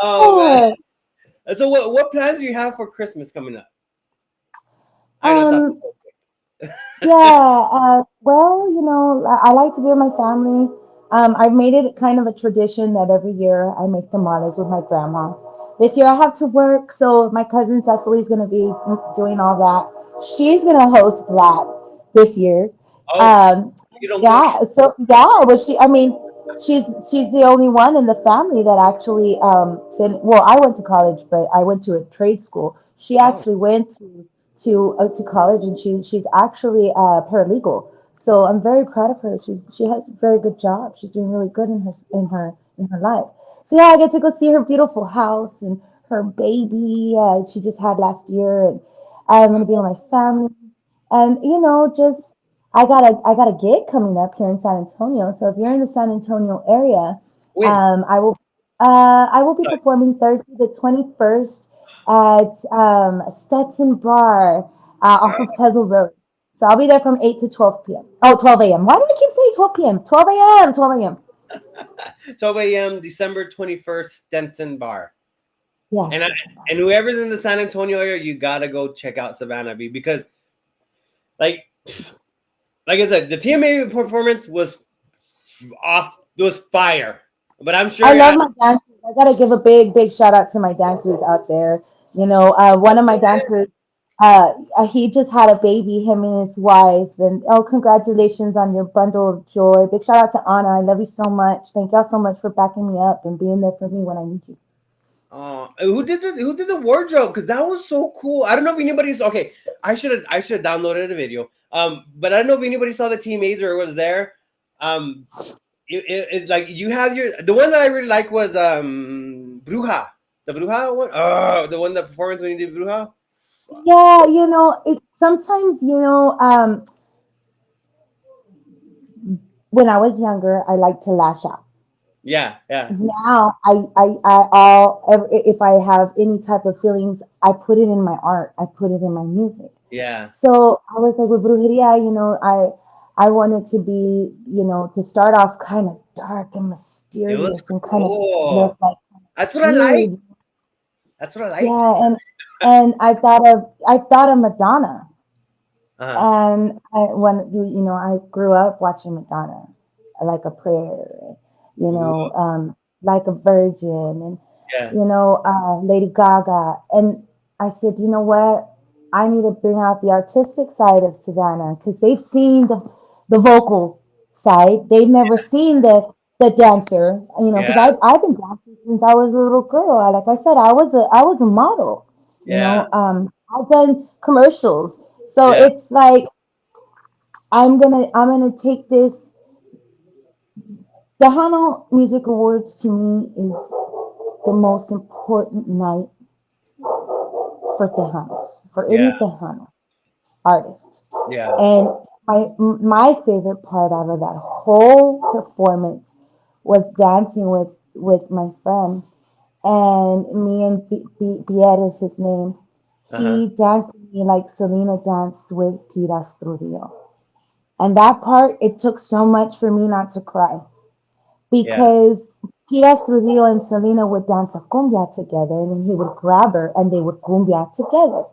Oh man. So what plans do you have for Christmas coming up? I know um, something. yeah, well, I like to be with my family. I've made it kind of a tradition that every year I make tamales with my grandma. This year I have to work, so my cousin Cecily's going to be doing all that. She's going to host that this year. Oh, Um, you don't push. yeah, so yeah, but I mean, she's the only one in the family that actually well, I went to college, but I went to a trade school. She Oh, actually went to college, and she's actually a paralegal. So I'm very proud of her. She has a very good job. She's doing really good in her life. So yeah, I get to go see her beautiful house and her baby she just had last year, and I'm gonna be with my family, and just I got a gig coming up here in San Antonio. So if you're in the San Antonio area, win. I will be Sorry. performing Thursday the 21st at Stetson Bar off of Tezel Road. So I'll be there from 8 to 12 p.m. Oh, 12 a.m. Why do I keep saying 12 p.m.? 12 a.m. 12 a.m. 12 a.m. December 21st, Stenson Bar. Yeah. And whoever's in the San Antonio area, you gotta go check out Savannah B because like I said, the TMA performance was off. It was fire. But I'm sure I love my dancers. I gotta give a big shout out to my dancers out there. One of my dancers, he just had a baby, him and his wife, and oh, congratulations on your bundle of joy. Big shout out to Anna. I love you so much. Thank y'all so much for backing me up and being there for me when I need you. who did the wardrobe? Because that was so cool. I don't know if anybody's okay. I should have downloaded a video. But I don't know if anybody saw the teammates or was there. It like you have the one that I really like was Bruja. The Bruja one. Oh, the one, the performance when you did Bruja. Yeah, sometimes, when I was younger, I liked to lash out. Yeah, yeah, Now, if I have any type of feelings, I put it in my art. I put it in my music. yeah. So I was like with brujeria, I wanted to be, to start off kind of dark and It was mysterious and kind of cool. look like That's what I like. weird. That's what I liked. Yeah, and I thought of Madonna. Uh-huh. And when I grew up watching Madonna, like a prayer, Ooh, like a virgin, and yeah. Lady Gaga. And I said, you know what? I need to bring out the artistic side of Savannah because they've seen the vocal side. They've never seen the dancer, because Yeah. I've been dancing since I was a little girl. Like I said, I was a model. Yeah. I've done commercials. So Yeah. it's like I'm gonna take this. The Tejano Music Awards to me is the most important night for Tejanos, for Yeah. any Tejano artist. Yeah. And my favorite part out of that whole performance was dancing with my friend, and me and Pierre is his name. Uh-huh. He danced with me like Selena danced with Pira Studio. And that part, it took so much for me not to cry Yeah. because Pira Studio and Selena would dance a cumbia together, and then he would grab her and they would cumbia together.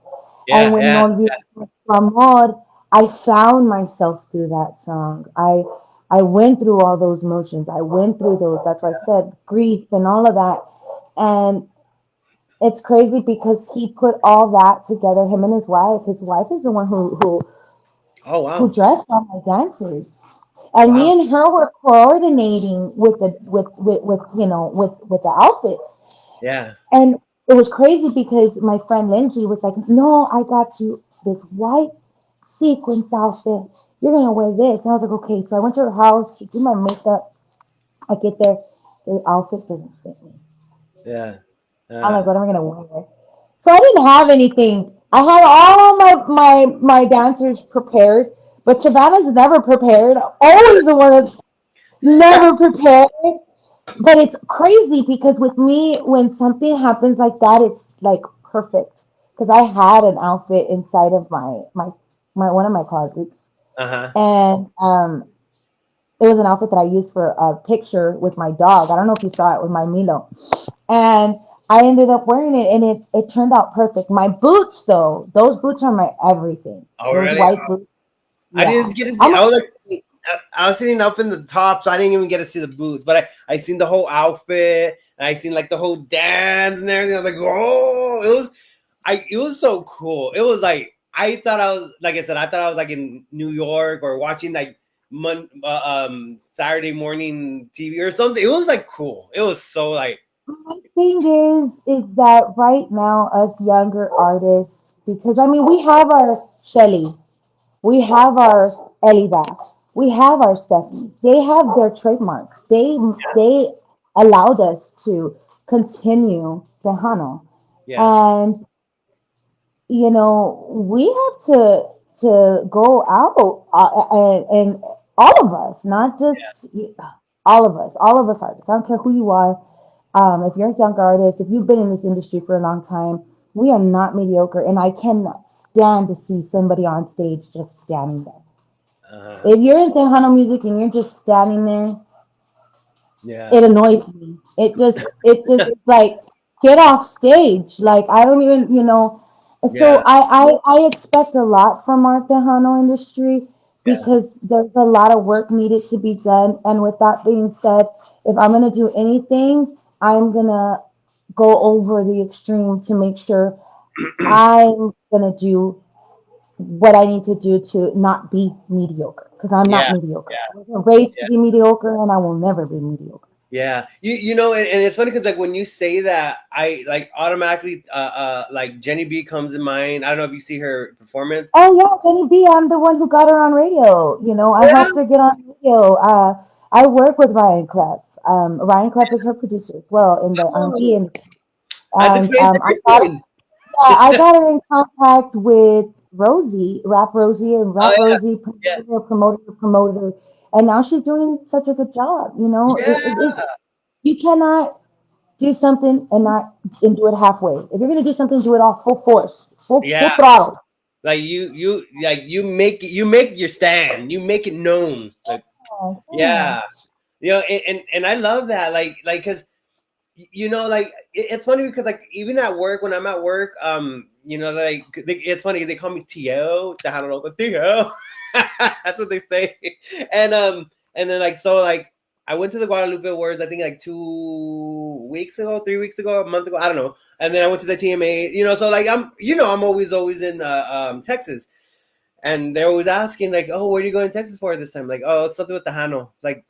And Yeah. when Yeah. No Olvides Nuestro Amor, I found myself through that song. I went through all those emotions. I went through those. That's why I said grief and all of that. And it's crazy because he put all that together. Him and his wife. His wife is the one Oh who wow. dressed all my dancers. And me Wow. and her were coordinating with the with the outfits. Yeah. And it was crazy because my friend Lindsay was like, "No, I got you this white sequence outfit. You're gonna wear this." And I was like, "Okay." So I went to her house. She did my makeup. I get there, the outfit doesn't fit me. Yeah. I'm like, Uh, "What am I gonna wear?" So I didn't have anything. I had all my dancers prepared, but Savannah's never prepared. Always the one that's never prepared. But it's crazy because with me, when something happens like that, it's like perfect. Because I had an outfit inside of my one of my closets, uh-huh. and it was an outfit that I used for a picture with my dog. I don't know if you saw it with my Milo, and I ended up wearing it, and it turned out perfect. My boots, though, those boots are my everything. Oh Those really? white boots, I yeah. didn't get to see. I'm a I was like, I was sitting up in the top, so I didn't even get to see the boots. But I seen the whole outfit, and I seen like the whole dance and everything. I was like, oh, it was so cool. It was like I thought I was like I said, I thought I was like in New York or watching like Saturday morning TV or something. It was like cool. It was so like My thing is that right now, us younger artists, because I mean, we have our Shelly, we have our Elida, we have our Stephanie. They have their trademarks. They allowed us to continue Tejano, yeah, and we have to go out, and all of us, not just all of us artists. I don't care who you are. If you're a young artist, if you've been in this industry for a long time, we are not mediocre, and I cannot stand to see somebody on stage just standing there. uh-huh. If you're in Tejano music and you're just standing there, Yeah, it annoys me. It's like get off stage. Like I don't even, so yeah, I expect a lot from our Tejano industry yeah, because there's a lot of work needed to be done. And with that being said, if I'm gonna do anything, I'm gonna go over the extreme to make sure I'm gonna do what I need to do to not be mediocre because I'm not yeah, mediocre. I wasn't raised to yeah. be mediocre, and I will never be mediocre. Yeah, you know, and it's funny because like when you say that, I like automatically like Jenny B comes in mind. I don't know if you see her performance. Oh yeah, Jenny B. I'm the one who got her on radio. I Yeah, helped her get on radio. I work with Ryan Clef. Ryan Clef is her producer as well in the R&B industry. that And explains everything. I got her in contact with Rosie, Rap Rosie, and Oh Rap yeah, Rosie yeah, promoted her, and now she's doing such a good job. yeah, You cannot do something and do it halfway. If you're gonna do something, do it all full force, full yeah. throttle. Like you make your stand. You make it known. Like Yeah, yeah, you know, and I love that. Like because you know, like it's funny because like even at work when I'm at work, you know, like it's funny they call me Tio, Tejano. That's what they say, and then like so like I went to the Guadalupe Awards I think like 2 weeks ago, 3 weeks ago, a month ago, I don't know, and then I went to the TMA, you know, so like I'm you know I'm always in Texas, and they're always asking like, oh, where are you going to Texas for this time? Like, oh, it's something with Tejano, like.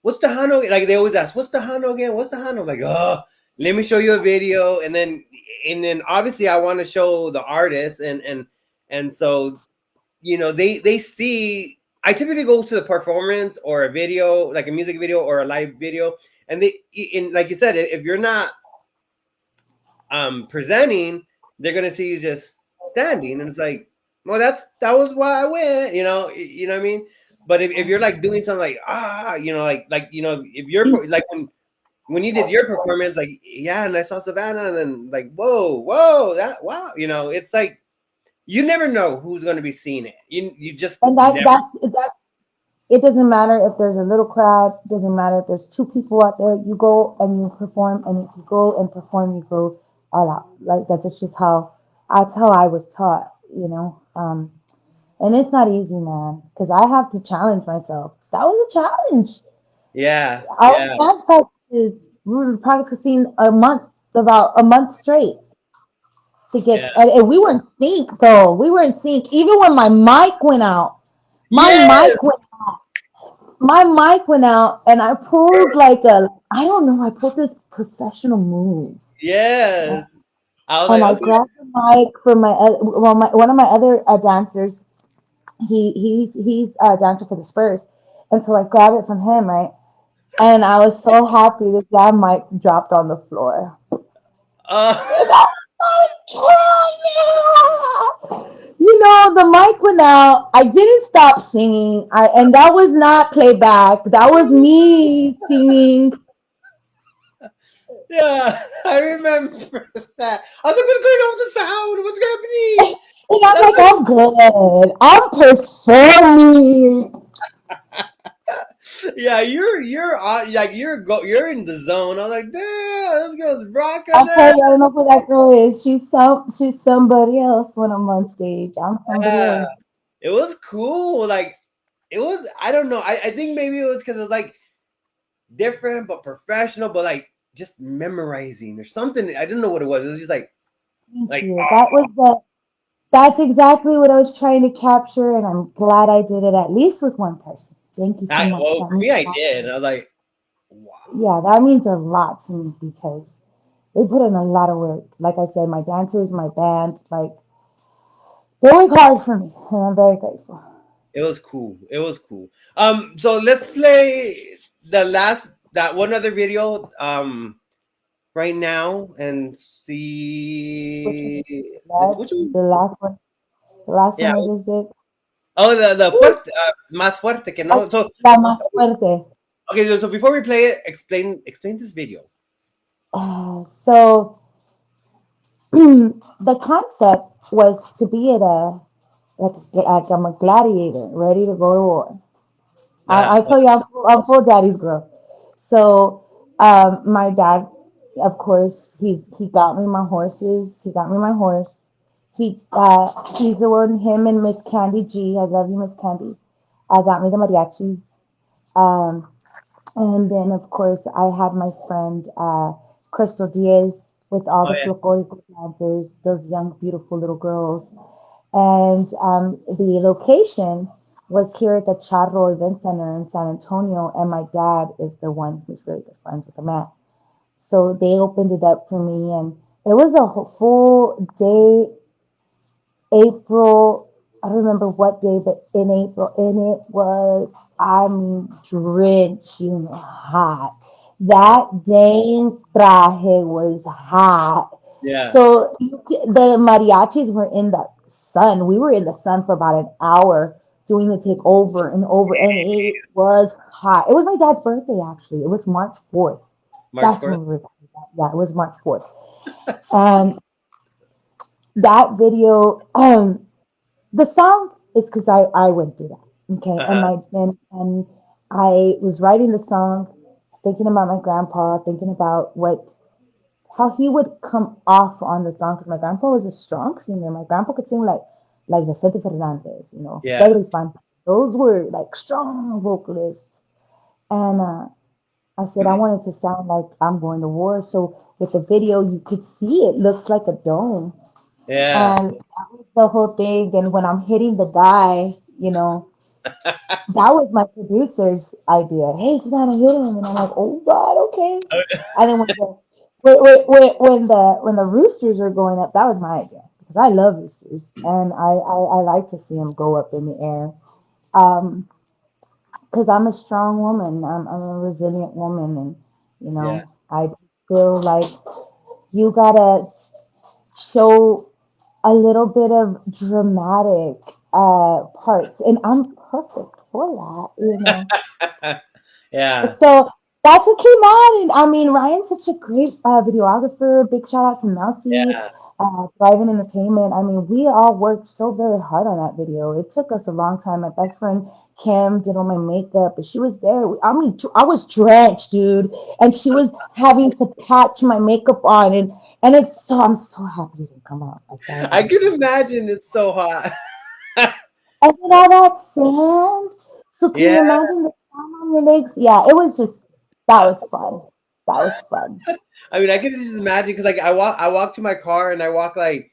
What's the Hano? Like they always ask, what's the Hano again? What's the Hano? Like, oh, let me show you a video, and then obviously I want to show the artist, and so you know they see. I typically go to the performance or a video, like a music video or a live video, and they, in like you said, if you're not presenting, they're gonna see you just standing, and it's like, well, that was why I went, you know what I mean. But if you're like doing something like you know, like you know, if you're like when you did your performance, like yeah, and I saw Savannah, and then like whoa, that wow, you know, it's like you never know who's gonna be seeing it. You just And never. that's it. Doesn't matter if there's a little crowd. Doesn't matter if there's two people out there. You go and you perform, and if you go and perform, you go all out. Like that's just how I was taught. You know, and it's not easy, man, because I have to challenge myself. That was a challenge. Yeah, Our yeah, dance practices, we were practicing about a month straight to yeah. get, and we were in sync though. We were in sync. Even when my mic went out, my mic Yes, went, my mic went out, and I pulled like I don't know, I pulled this professional move, yes. I was and like, I okay. grabbed the mic from one of my other dancers. He's a dancer for the Spurs, and so I grabbed it from him, right? And I was so happy that that mic dropped on the floor. And Uh, I was like, "Hell yeah!" You know, the mic went out. I didn't stop singing. And that was not playback. That was me singing. yeah, I remember that. I was like, what's going on with the sound? What's happening? And I'm That's like, I'm good. I'm performing. like, yeah, you're on, like you're in the zone. I was like, damn, this girl's rocking I'll tell it. you, I don't know who that girl is. She's somebody else when I'm on stage. I'm somebody Yeah, else. it was cool. Like it was. I don't know. I think maybe it was because it was like different but professional, but like just memorizing or something. I didn't know what it was. It was just Thank like you. That's exactly what I was trying to capture, and I'm glad I did it at least with one person. Thank you so much. well, That for means me, a I lot. did. I was like, wow. Yeah, that means a lot to me because they put in a lot of work. Like I said, my dancers, my band, like they work hard for me, and I'm very grateful. It was cool. It was cool. So let's play that one other video right now and Which see one? which one? The last one. The last Yeah. one I just did. Oh, the Woo! fuerte, más fuerte que That's no. So La Más Fuerte. okay, so before we play it, explain this video. So the concept was to be at like I'm a gladiator, ready to go to war. I Uh, told you I'm full daddy's girl. So my dad, of course, he got me my horses. He got me my horse. He's the one. Him and Miss Candy G. I love you, Miss Candy. Got me the mariachi. Um, and then of course I had my friend Crystal Diaz with all oh the yeah, folkloric dancers, those young beautiful little girls. And the location was here at the Charro Event Center in San Antonio, and my dad is the one who's really good friends with the man. So they opened it up for me, and it was a full day, April. I don't remember what day, but in April, and it was, I mean, drenching hot. That dang traje was hot. yeah. So the mariachis were in the sun. We were in the sun for about an hour doing the take over and over, and it was hot. It was my dad's birthday, actually. It was March 4th. March That's 4th. when we were. Yeah, it was March 4th. And that video, the song is because I went through that. Okay. And Uh-huh. and I was writing the song, thinking about my grandpa, thinking about what how he would come off on the song because my grandpa was a strong singer. My grandpa could sing like Vicente Fernandez, Yeah. Pedro Infante. Those were like strong vocalists. And I said I wanted to sound like I'm going to war. So with the video, you could see it looks like a dome. Yeah. And that was the whole thing. And when I'm hitting the guy, that was my producer's idea. Hey, Savannah, hit him. And I'm like, oh God, okay. And then when the roosters are going up, that was my idea because I love roosters and I like to see them go up in the air. Because I'm a strong woman. I'm a resilient woman, and Yeah. I feel like you gotta show a little bit of dramatic parts, and I'm perfect for that. Yeah. So that's what came on, and I mean Ryan's such a great videographer. Big shout out to Melcy, Yeah. Thriving Entertainment. I mean, we all worked so very hard on that video. It took us a long time. My best friend Kim did all my makeup, but she was there. I mean, I was drenched, dude, and she was having to patch my makeup on, and I'm so happy it didn't come out like that. I can imagine it's so hot. And then all that sand. So can you Yeah. imagine the sand on your legs? Yeah, it was just that was fun. That was fun. I mean, I can just imagine because like I walk to my car and I walk like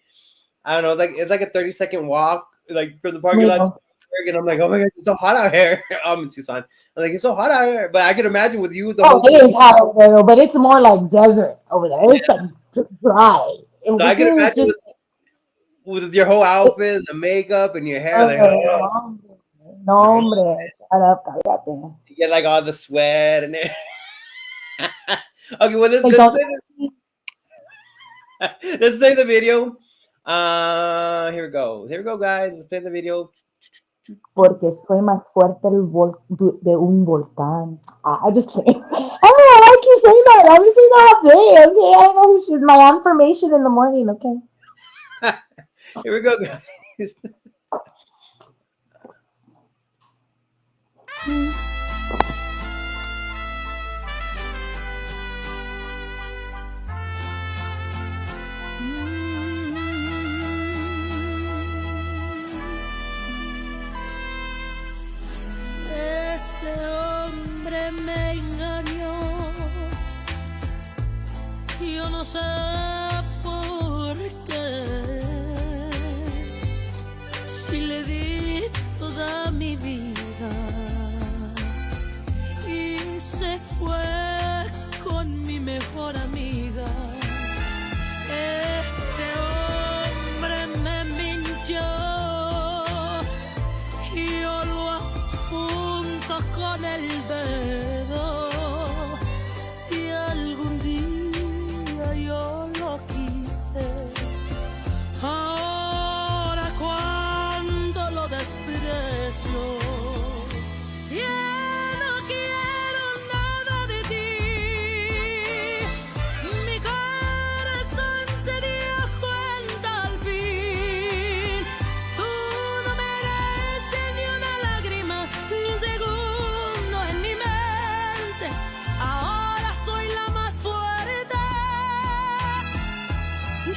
I don't know, like it's like a 30-second walk, like from the parking lot to Real. work, and I'm like, oh my god, it's so hot out here. I'm in Tucson. I'm like, it's so hot out here. But I can imagine with you the Oh, whole it time. is hot over there, but it's more like desert over there. It's like dry. So And I can here it's imagine just with your whole outfit, the makeup, and your hair, like no, no, hombre. Shut up, cállate. you get like all the sweat and everything. Okay, well Like, let's don't play let's play the video. Here we go. Here we go, guys. Let's play the video. porque soy más fuerte de un volcán. I just kidding. I don't know. I keep saying that. I've been saying that all day. Okay, I don't know who she's my affirmation in the morning. Okay. Here we go, guys. Ese hombre me engañó. Yo no sé por qué. Si le di toda mi vida y se fue con mi mejor amiga. Ese hombre me mintió. Yo lo apunto con el dedo. Si algún día yo lo quise, ahora cuando lo desprecio, ya no quiero nada de ti. Mi corazón se dio cuenta al fin. Tú no mereces ni una lágrima, ni un segundo en mi mente. Ahora soy la más fuerte.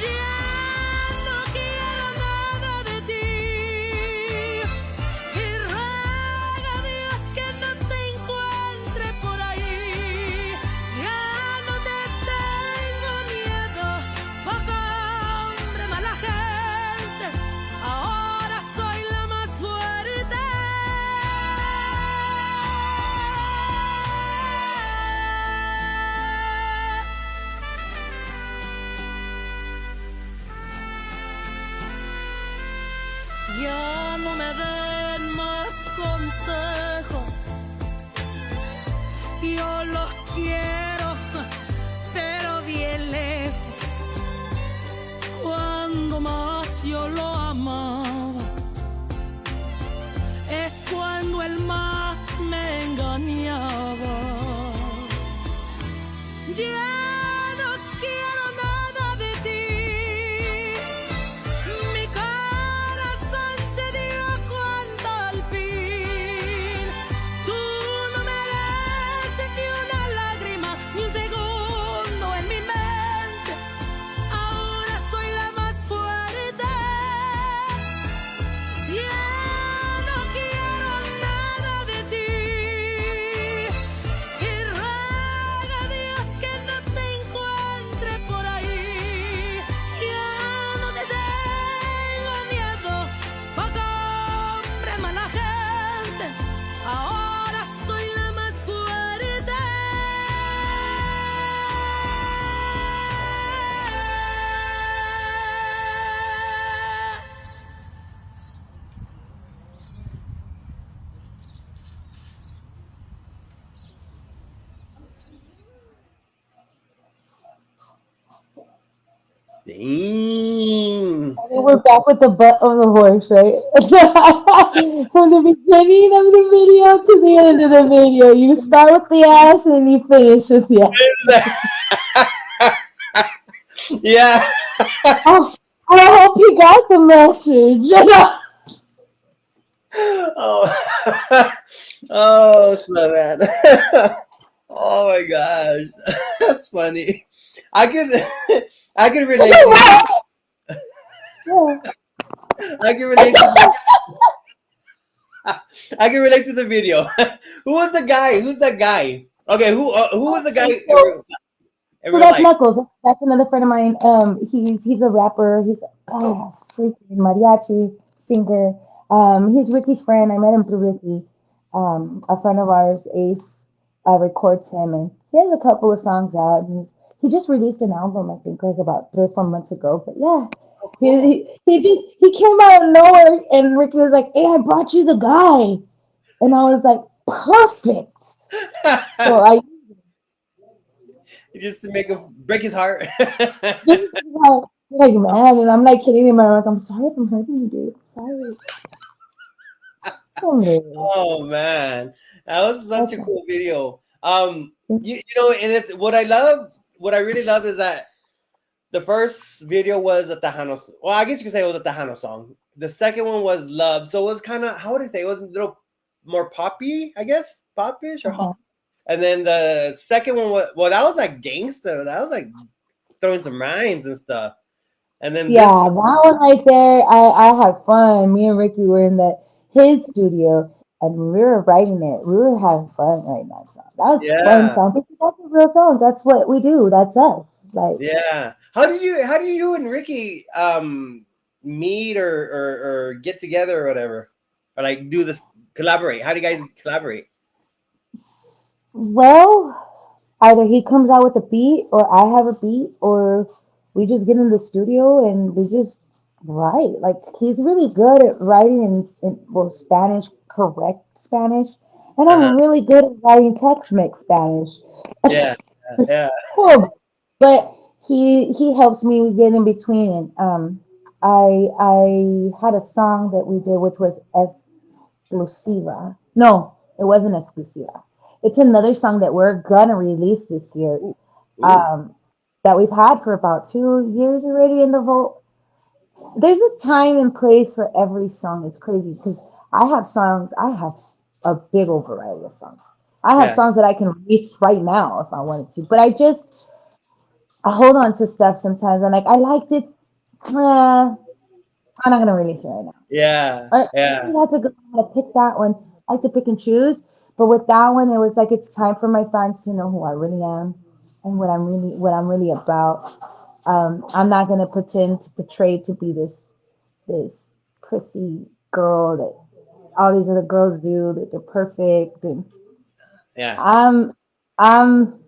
Ya no quiero nada de ti. Y ruega a Dios que no te encuentre por ahí. Ya no te tengo miedo, poco hombre, mala gente. Ahora soy la más fuerte. Ya no me den más consejos. Yo los quiero, pero bien lejos. Cuando más yo lo amaba, es cuando él más me engañaba. Ya no quiero nada de ti. Mi corazón se dio cuenta al fin. Dang. And then we're back with the butt of the horse, right? From the beginning of the video to the end of the video. You start with the ass and you finish with the ass. Yeah. Oh, I hope you got the message. Oh, oh, Savannah. Oh my gosh, that's funny. I could, I could relate to, Yeah. I can relate to the, I can relate to the video. Who was the guy? Who's that guy? Okay, who was the guy Okay, in so real that's life? Knuckles. That's another friend of mine. He's a rapper. He's Oh, freaking mariachi singer. He's Ricky's friend. I met him through Ricky. A friend of ours, Ace, records him, and he has a couple of songs out. And he just released an album, I think, like about 3 or 4 months ago. But yeah, oh, cool. he came out of nowhere, and Ricky was like, "Hey, I brought you the guy," and I was like, "Perfect." So I Just to make him break his heart. This is like man, and I'm like kidding him. I'm like, I'm sorry if I'm hurting you, dude. Sorry. Sorry. Oh man, that was such a Okay. cool video. You know, and it's what I really love is that the first video was a Tejano. Well, I guess you could say it was a Tejano song. The second one was Love, so it was kind of, how would I say, it was a little more poppy, I guess, popish or Uh-huh. hot. And then the second one was, well, that was like gangster. That was like throwing some rhymes and stuff. And then this, Yeah, that one right there, I had fun. Me and Ricky were in his studio, and we were writing it. We were having fun writing that song. That was a fun yeah, song because that's a real song. That's what we do. That's us. Like yeah. How do you and Ricky meet or get together or whatever, or like do this collaborate? How do you guys collaborate? well, either he comes out with a beat or I have a beat or we just get in the studio and we just write. Like he's really good at writing in well Spanish, correct Spanish. And Uh-huh. I'm really good at writing Tex-Mex Spanish. Yeah, yeah, Horrible. But he helps me get in between and I had a song that we did which was exclusiva. No, it wasn't exclusiva. It's another song that we're gonna release this year. ooh, ooh, Um, that we've had for about 2 years already in the vault. There's a time and place for every song. It's crazy because I have songs. I have a big old variety of songs. I have yeah, songs that I can release right now if I wanted to, but I hold on to stuff sometimes. I'm like, I liked it. I'm not gonna release it right now. yeah, Or yeah, maybe that's a good one to pick that one. I like to pick and choose, but with that one, it was like it's time for my fans to know who I really am and what I'm really about. I'm not gonna pretend to portray to be this prissy girl that all these other girls do that they're perfect and yeah, I'm I'm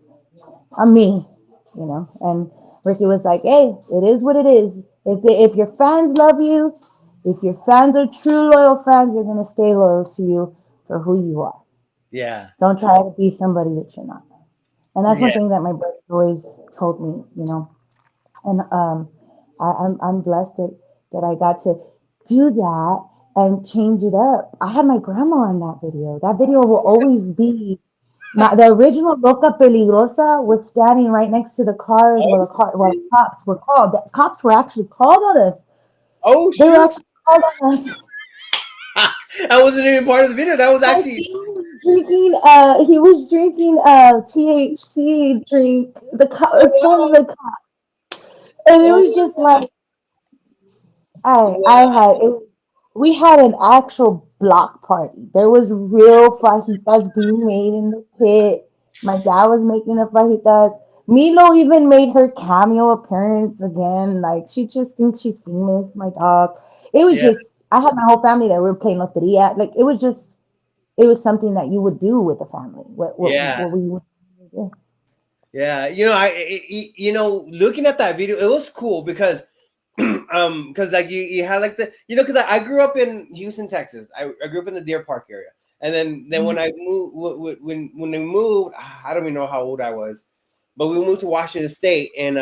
I'm me, And Ricky was like, "Hey, it is what it is. If your fans love you, if your fans are true loyal fans, they're gonna stay loyal to you for who you are. yeah, Don't try to be somebody that you're not." And that's one yeah, thing that my brother always told me. And I'm blessed that I got to do that and change it up. I had my grandma in that video. That video will always be the original Loca Peligrosa was standing right next to the cars oh, where the cops were called. The cops were actually called on us. oh They were shoot. actually called on us. That wasn't even part of the video. That was And actually, he was drinking THC drink in front of oh the cop. And it wow, was just like I wow, had it. We had an actual block party. There was real fajitas being made in the pit. My dad was making the fajitas. Milo even made her cameo appearance again. Like she just thinks she's famous. My dog. It was yeah, just. I had my whole family that we were playing loteria. Like it was just. It was something that you would do with the family. yeah, What we would do. yeah. Looking at that video, it was cool because because like you had like because I grew up in Houston, Texas. I grew up in the Deer Park area, and then when I moved, when we moved, I don't even know how old I was, but we moved to Washington State, and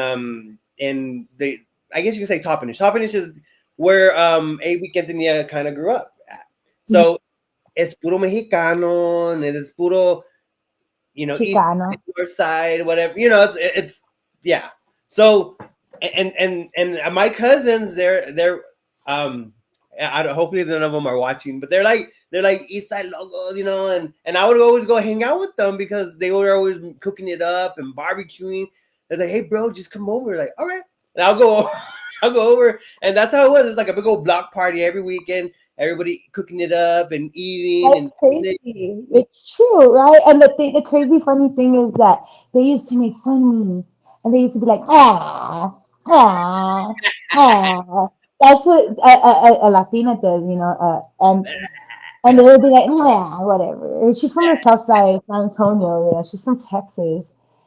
I guess you could say Toppenish. Toppenish is where A Quintanilla kind of grew up at. So it's puro Mexicano, and it's puro, east Chicano. side, north side, whatever. It's yeah. So and my cousins, they're hopefully none of them are watching, but they're like East Side logos, and I would always go hang out with them because they were always cooking it up and barbecuing. They're like, hey bro, just come over. Like, all right, and I'll go I'll go over, and that's how it was. It's like a big old block party every weekend. Everybody cooking it up and eating. That's crazy. It's true, right? And the crazy funny thing is that they used to make fun of me, and they used to be like, ah, ah, ah. That's what a Latina does, and they would be like, nah, whatever. And she's from the South Side, San Antonio, she's from Texas, and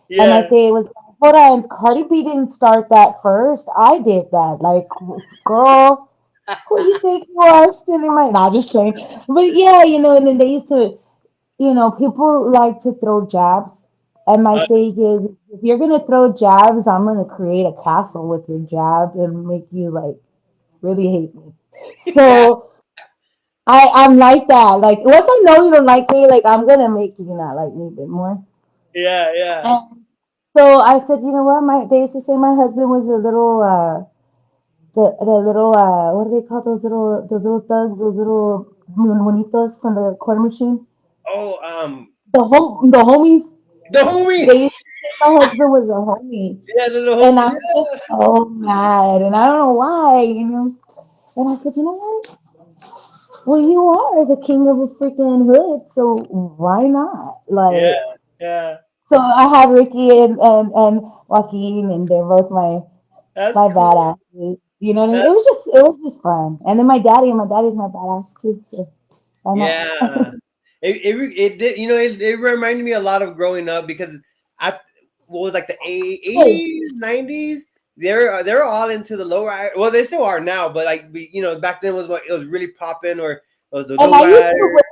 Yeah, like they was, hold on, Cardi B didn't start that first. I did that, like, girl. Who you think you are stealing my? Not just kidding. But yeah, and then they used to, people like to throw jabs. And my thing is, if you're gonna throw jabs, I'm gonna create a castle with your jab and make you like really hate me. yeah, So I'm like that. Like once I know you don't like me, like I'm gonna make you not like me a bit more. yeah. And so I said, you know what? They used to say my husband was a little the little what do they call those little thugs, those little monitos from the corn machine? Oh, The homies. the homie. They used to say my husband was a homie. Yeah, the And homie. I was just so mad and I don't know why. And I said, you know what? Well, you are the king of the freaking hood, so why not? Yeah, Like, yeah. so I had Ricky and Joaquin, and they're both That's my cool. badasses. You know what I mean? That It was just fun. And then my daddy's my badass too. So why not? yeah. It did, it reminded me a lot of growing up because I what was like the Hey, 80s, 90s. They're all into the low ride. Well, they still are now, but like back then was what it was really popping, or it was the and low I used to rider. wear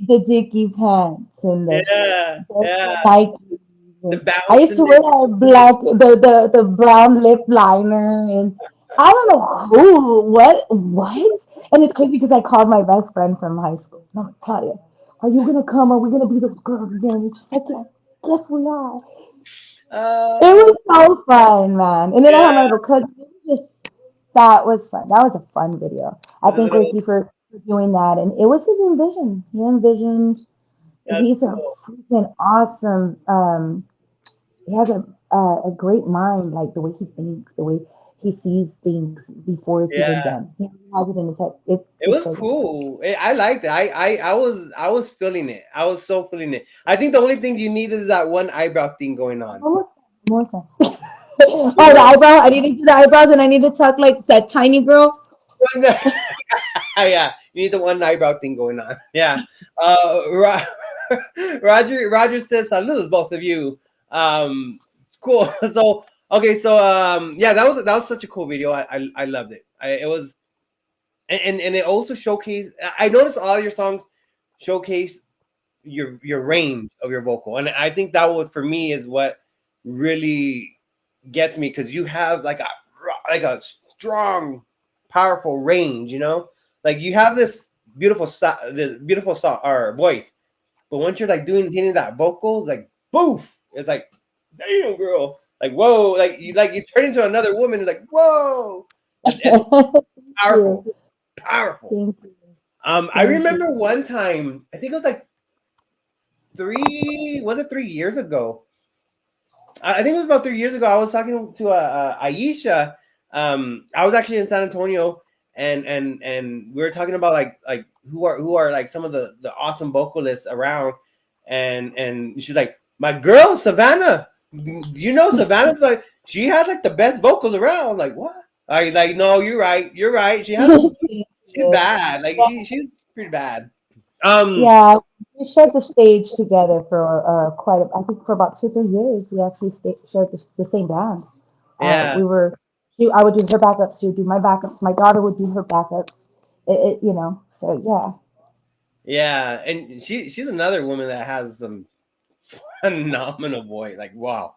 the dicky pants and Yeah, the yeah. Nike. The I used to wear bouncing. that the brown lip liner, and I don't know what. And it's crazy because I called my best friend from high school. And I'm like, Claudia, are you gonna come? Are we gonna be those girls again? And she's like, yeah, yes we are. It Uh, was so fun, man. And then I had yeah. my little cousin. It was just that was fun. That was a fun video. I With the think little. Ricky for doing that, and it was his envision. He envisioned. That's He's a cool. freaking awesome. He has a great mind, like the way he thinks, the way he sees things before it's even Yeah. done. He has it in his head. It's It it's was crazy. cool. I liked it. I was feeling it. I was so feeling it. I think the only thing you need is that one eyebrow thing going on. Almost, almost. You Oh, the know, eyebrow. I need to do the eyebrows, and I need to talk like that tiny girl. yeah, you need the one eyebrow thing going on. Yeah. Roger says salud, both of you. Cool. So okay, so yeah, that was such a cool video. I loved it. It was, and it also showcased. I noticed all your songs showcase your range of your vocal, and I think that would for me is what really gets me, because you have like a strong, powerful range. Like you have this beautiful song or voice, but once you're like hitting that vocal, like boof, it's like damn girl, like whoa, like you turn into another woman. It's like whoa, it's Thank powerful, you. powerful. Thank you. I Thank you. remember one time, I think it was like 3 years ago. I think it was about 3 years ago. I was talking to Aisha. I was actually in San Antonio, and we were talking about like who are like some of the awesome vocalists around, and she's like, my girl Savannah. Savannah's like, she has like the best vocals around. Like what? I like, no, you're right. She has some. Thank She's you. bad. Like she's pretty bad. Yeah, we shared the stage together for I think for about 2 3 years. We actually shared the same band. Yeah. We were, I would do her backups, she would do my backups. My daughter would do her backups. So yeah. Yeah, and she's another woman that has some phenomenal voice. Like wow,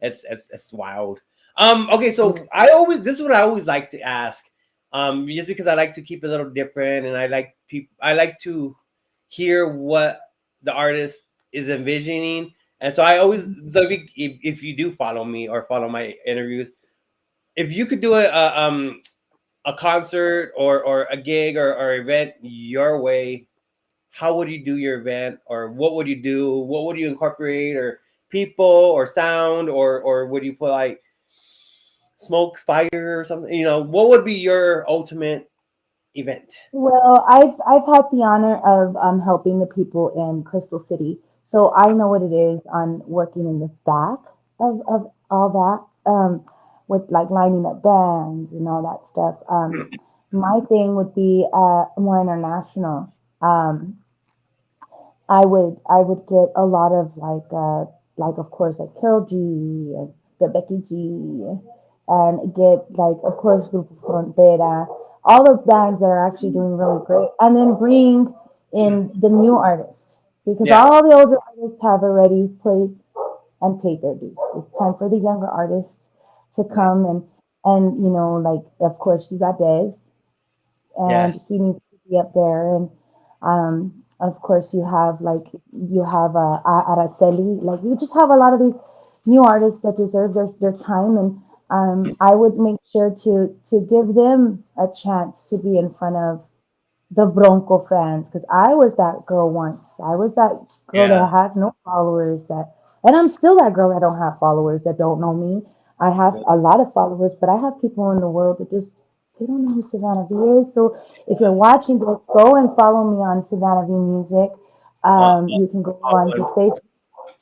it's wild. Okay, so this is what I always like to ask. Just because I like to keep it a little different, and I like to hear what the artist is envisioning. And so I always, so if you do follow me or follow my interviews, if you could do a concert or a gig or event your way, how would you do your event, or what would you do? What would you incorporate, or people or sound, or would you put like smoke, fire, or something? What would be your ultimate event? Well, I've had the honor of helping the people in Crystal City, so I know what it is on working in the back of all that, with like lining up bands and all that stuff. My thing would be more international. Um, I would get a lot of like of course like Carol G and the Becky G, and get like of course Grupo Frontera, all the bands that are actually doing really great, and then bring in the new artists, because Yeah, all the older artists have already played and paid their dues. It's time for the younger artists to yeah, come, and like of course you got Dez, and yes, he needs to be up there. And of course, you have Araceli. Like you just have a lot of these new artists that deserve their time, and I would make sure to give them a chance to be in front of the Bronco fans, because I was that girl once. I was that girl that yeah, had no followers, and I'm still that girl that don't have followers, that don't know me. I have a lot of followers, but I have people in the world that just they don't know who Savannah V is. So if you're watching this, go and follow me on Savannah V Music. uh, You can go I on to would. Facebook,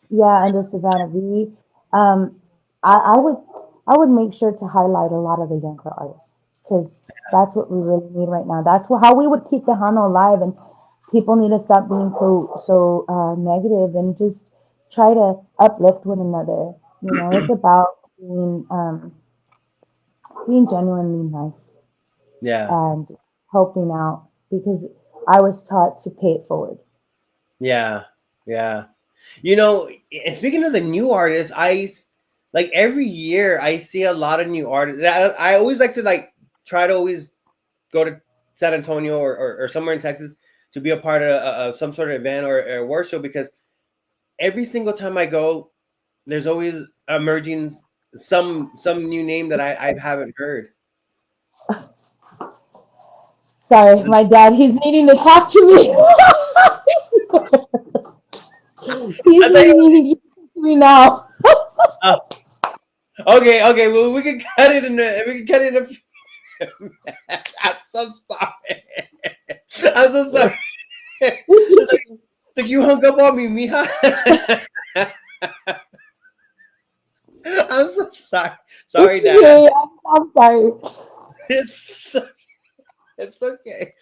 yeah, under Savannah V. Um, I would make sure to highlight a lot of the younger artists, because that's what we really need right now. That's how we would keep Tejano alive, and people need to stop being so negative and just try to uplift one another. It's about being genuinely nice Yeah, and helping out, because I was taught to pay it forward. yeah, yeah. And speaking of the new artists, like every year I see a lot of new artists. I always like to like try to always go to San Antonio or somewhere in Texas to be a part of some sort of event or a award show, because every single time I go, there's always emerging some new name that I haven't heard. Sorry, my dad, he's needing to talk to me. He's I thought you needing to talk to me now. oh, okay. Well, we can cut it in. We can cut it in. I'm so sorry. I'm so sorry. It's like you hung up on me, mija. I'm so sorry. Sorry, It's Dad. okay. I'm sorry. It's it's okay.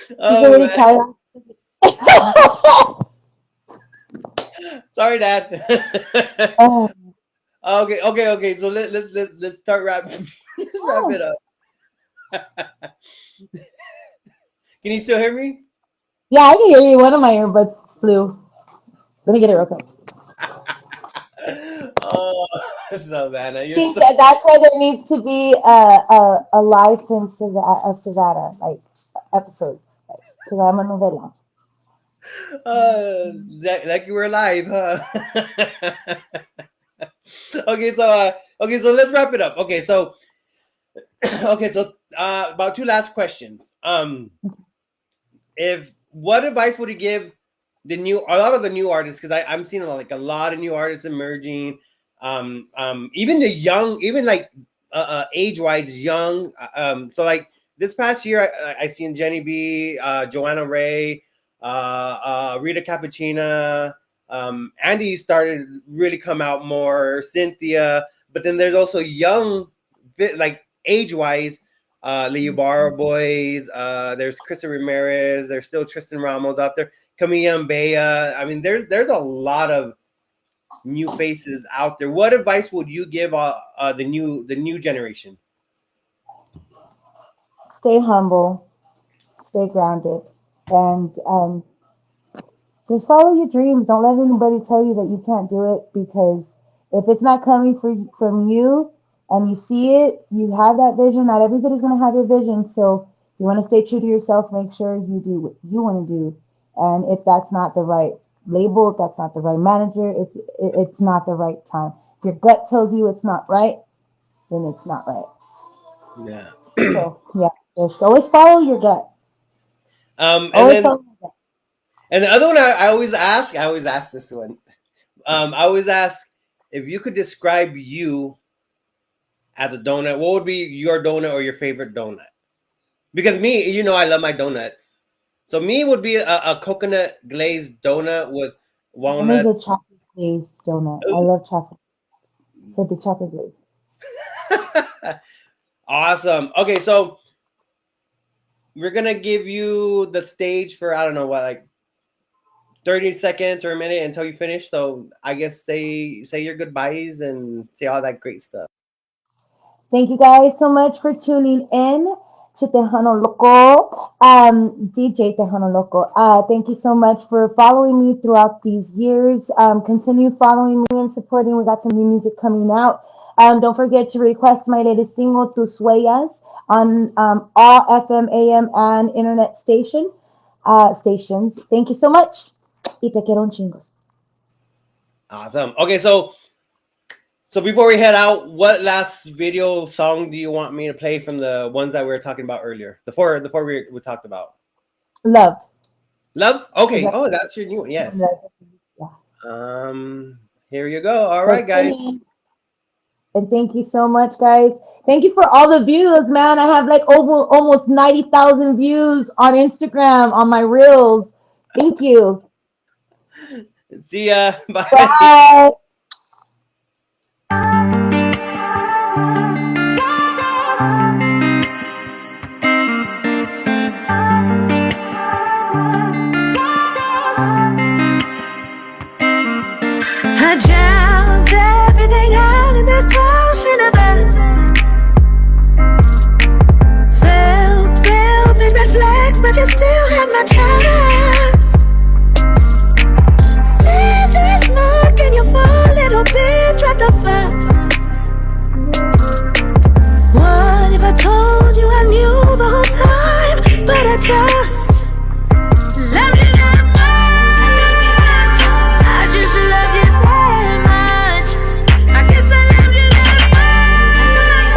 He's Oh already man, tired. sorry, Dad. Oh, Okay. So let's start wrapping. Let's wrap oh. it up. Can you still hear me? Yeah, I can hear you. One of my earbuds flew. Let me get it real quick. Oh, Savannah, you're See, so. that's why there needs to be a life in of Savannah, like episodes, because I'm a novela. Like you were alive, huh? Okay, so let's wrap it up. About two last questions. If What advice would you give a lot of the new artists? Because I'm seeing like a lot of new artists emerging. Even the young, even like age wise young. So like this past year, I seen Jenny B, Joanna Ray, Rita Cappuccina. Andy started really come out more. Cynthia, but then there's also young, like age wise. Leo Barra Boys, there's Krista Ramirez, there's still Tristan Ramos out there, Camilla and Bea. I mean, there's a lot of new faces out there. What advice would you give the new generation? Stay humble, stay grounded, and just follow your dreams. Don't let anybody tell you that you can't do it, because if it's not coming from you, and you see it, you have that vision. Not everybody's going to have your vision. So you want to stay true to yourself. Make sure you do what you want to do. And if that's not the right label, if that's not the right manager, if it's not the right time. If your gut tells you it's not right, then it's not right. Yeah. So yeah, just always follow your gut. And Always then follow your gut. and the other one I always ask this one. I always ask if you could describe you as a donut, what would be your donut or your favorite donut? Because me, you know, I love my donuts. So me would be a coconut glazed donut with Mine is walnuts. a chocolate glazed donut. I love chocolate. So the chocolate glazed. Awesome. Okay, so we're gonna give you the stage for I don't know what, like 30 seconds or a minute until you finish. So I guess say your goodbyes and say all that great stuff. Thank you guys so much for tuning in to Tejano LoKo, DJ Tejano LoKo. Thank you so much for following me throughout these years. Continue following me and supporting. We got some new music coming out. Don't forget to request my latest single, Tus Huellas, on all FM, AM, and internet stations. Thank you so much. Y te quiero un chingos. Awesome. Okay, so before we head out, what last video song do you want me to play from the ones that we were talking about earlier? The four we talked about. Love. Love? Okay. Oh, that's your new one. Yes. Yeah. Here you go. All right, guys. And thank you so much, guys. Thank you for all the views, man. I have like over almost 90,000 views on Instagram on my reels. Thank you. See ya. Bye. Bye. I drowned everything out in this ocean of us. Felt velvet red flags, but you still had my trust. Said there's more, can you fall, little bitch? What the fuck? What if I told you I knew the whole time, but I just loved you that much? I just loved you that much. I guess I loved you that much.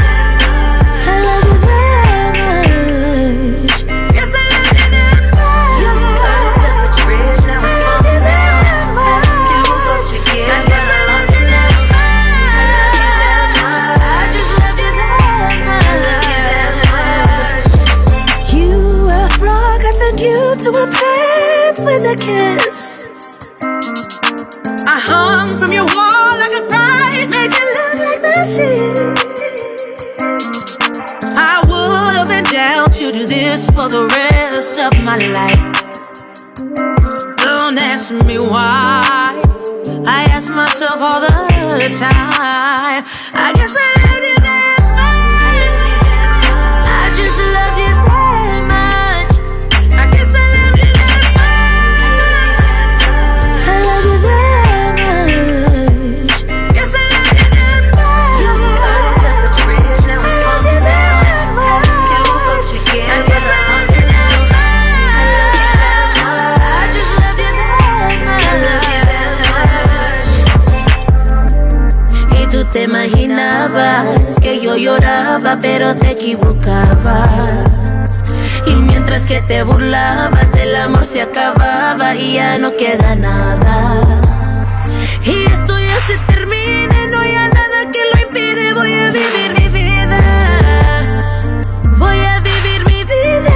I love you that much. Guess I loved you that much. I loved you that much. I guess I loved you that much. I just loved you that much. You were a frog, I sent you to a prince with a kiss. I hung from your wall like a prize, made you look like the shit. I would have been down to do this for the rest of my life. Don't ask me why. I ask myself all the time. I guess I loved you that much. I just loved you that much. I guess I loved you that much. I love you that much. Guess I love you that much. I love you that much. I guess I love you that much. I just love you that much. Y tú te imaginabas que yo lloraba, pero te equivocabas. Y mientras que te burlabas, el amor se acababa y ya no queda nada. Y esto ya se termina, no hay nada que lo impide. Voy a vivir mi vida. Voy a vivir mi vida.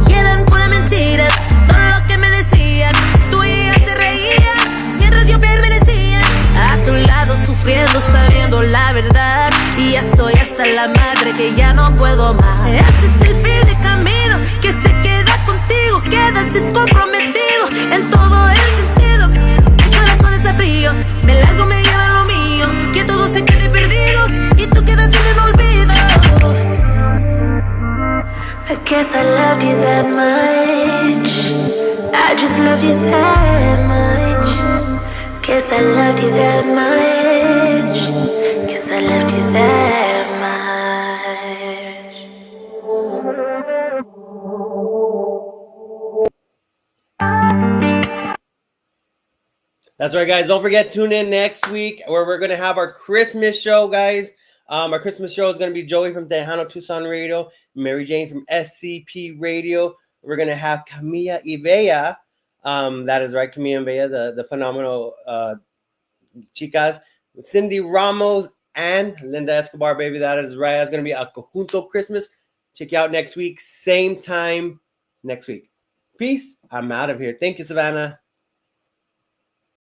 Y eran pura mentira todo lo que me decían. Tú y ella se reían mientras yo permanecía a tu lado sufriendo, sabiendo la verdad. Y ya estoy hasta la madre que ya no puedo más. Este es el fin de camino que se queda contigo. Quedas descomprometido en todo el sentido. Mi corazón está frío, me largo, me lleva lo mío. Que todo se quede perdido y tú quedas en el olvido. I guess I loved you that much. I just loved you that much. Guess I loved you that much. fridge, 'cause I loved you that much. That's right, guys. Don't forget, tune in next week where we're going to have our Christmas show, guys. Our Christmas show is going to be Joey from Tejano Tucson Radio, Mary Jane from SCP Radio. We're going to have Camilla Ibea. That is right, Camilla Ibea, the phenomenal chicas. Cindy Ramos and Linda Escobar, baby. That is right. It's going to be a Conjunto Christmas. Check you out next week. Same time next week. Peace. I'm out of here. Thank you, Savannah.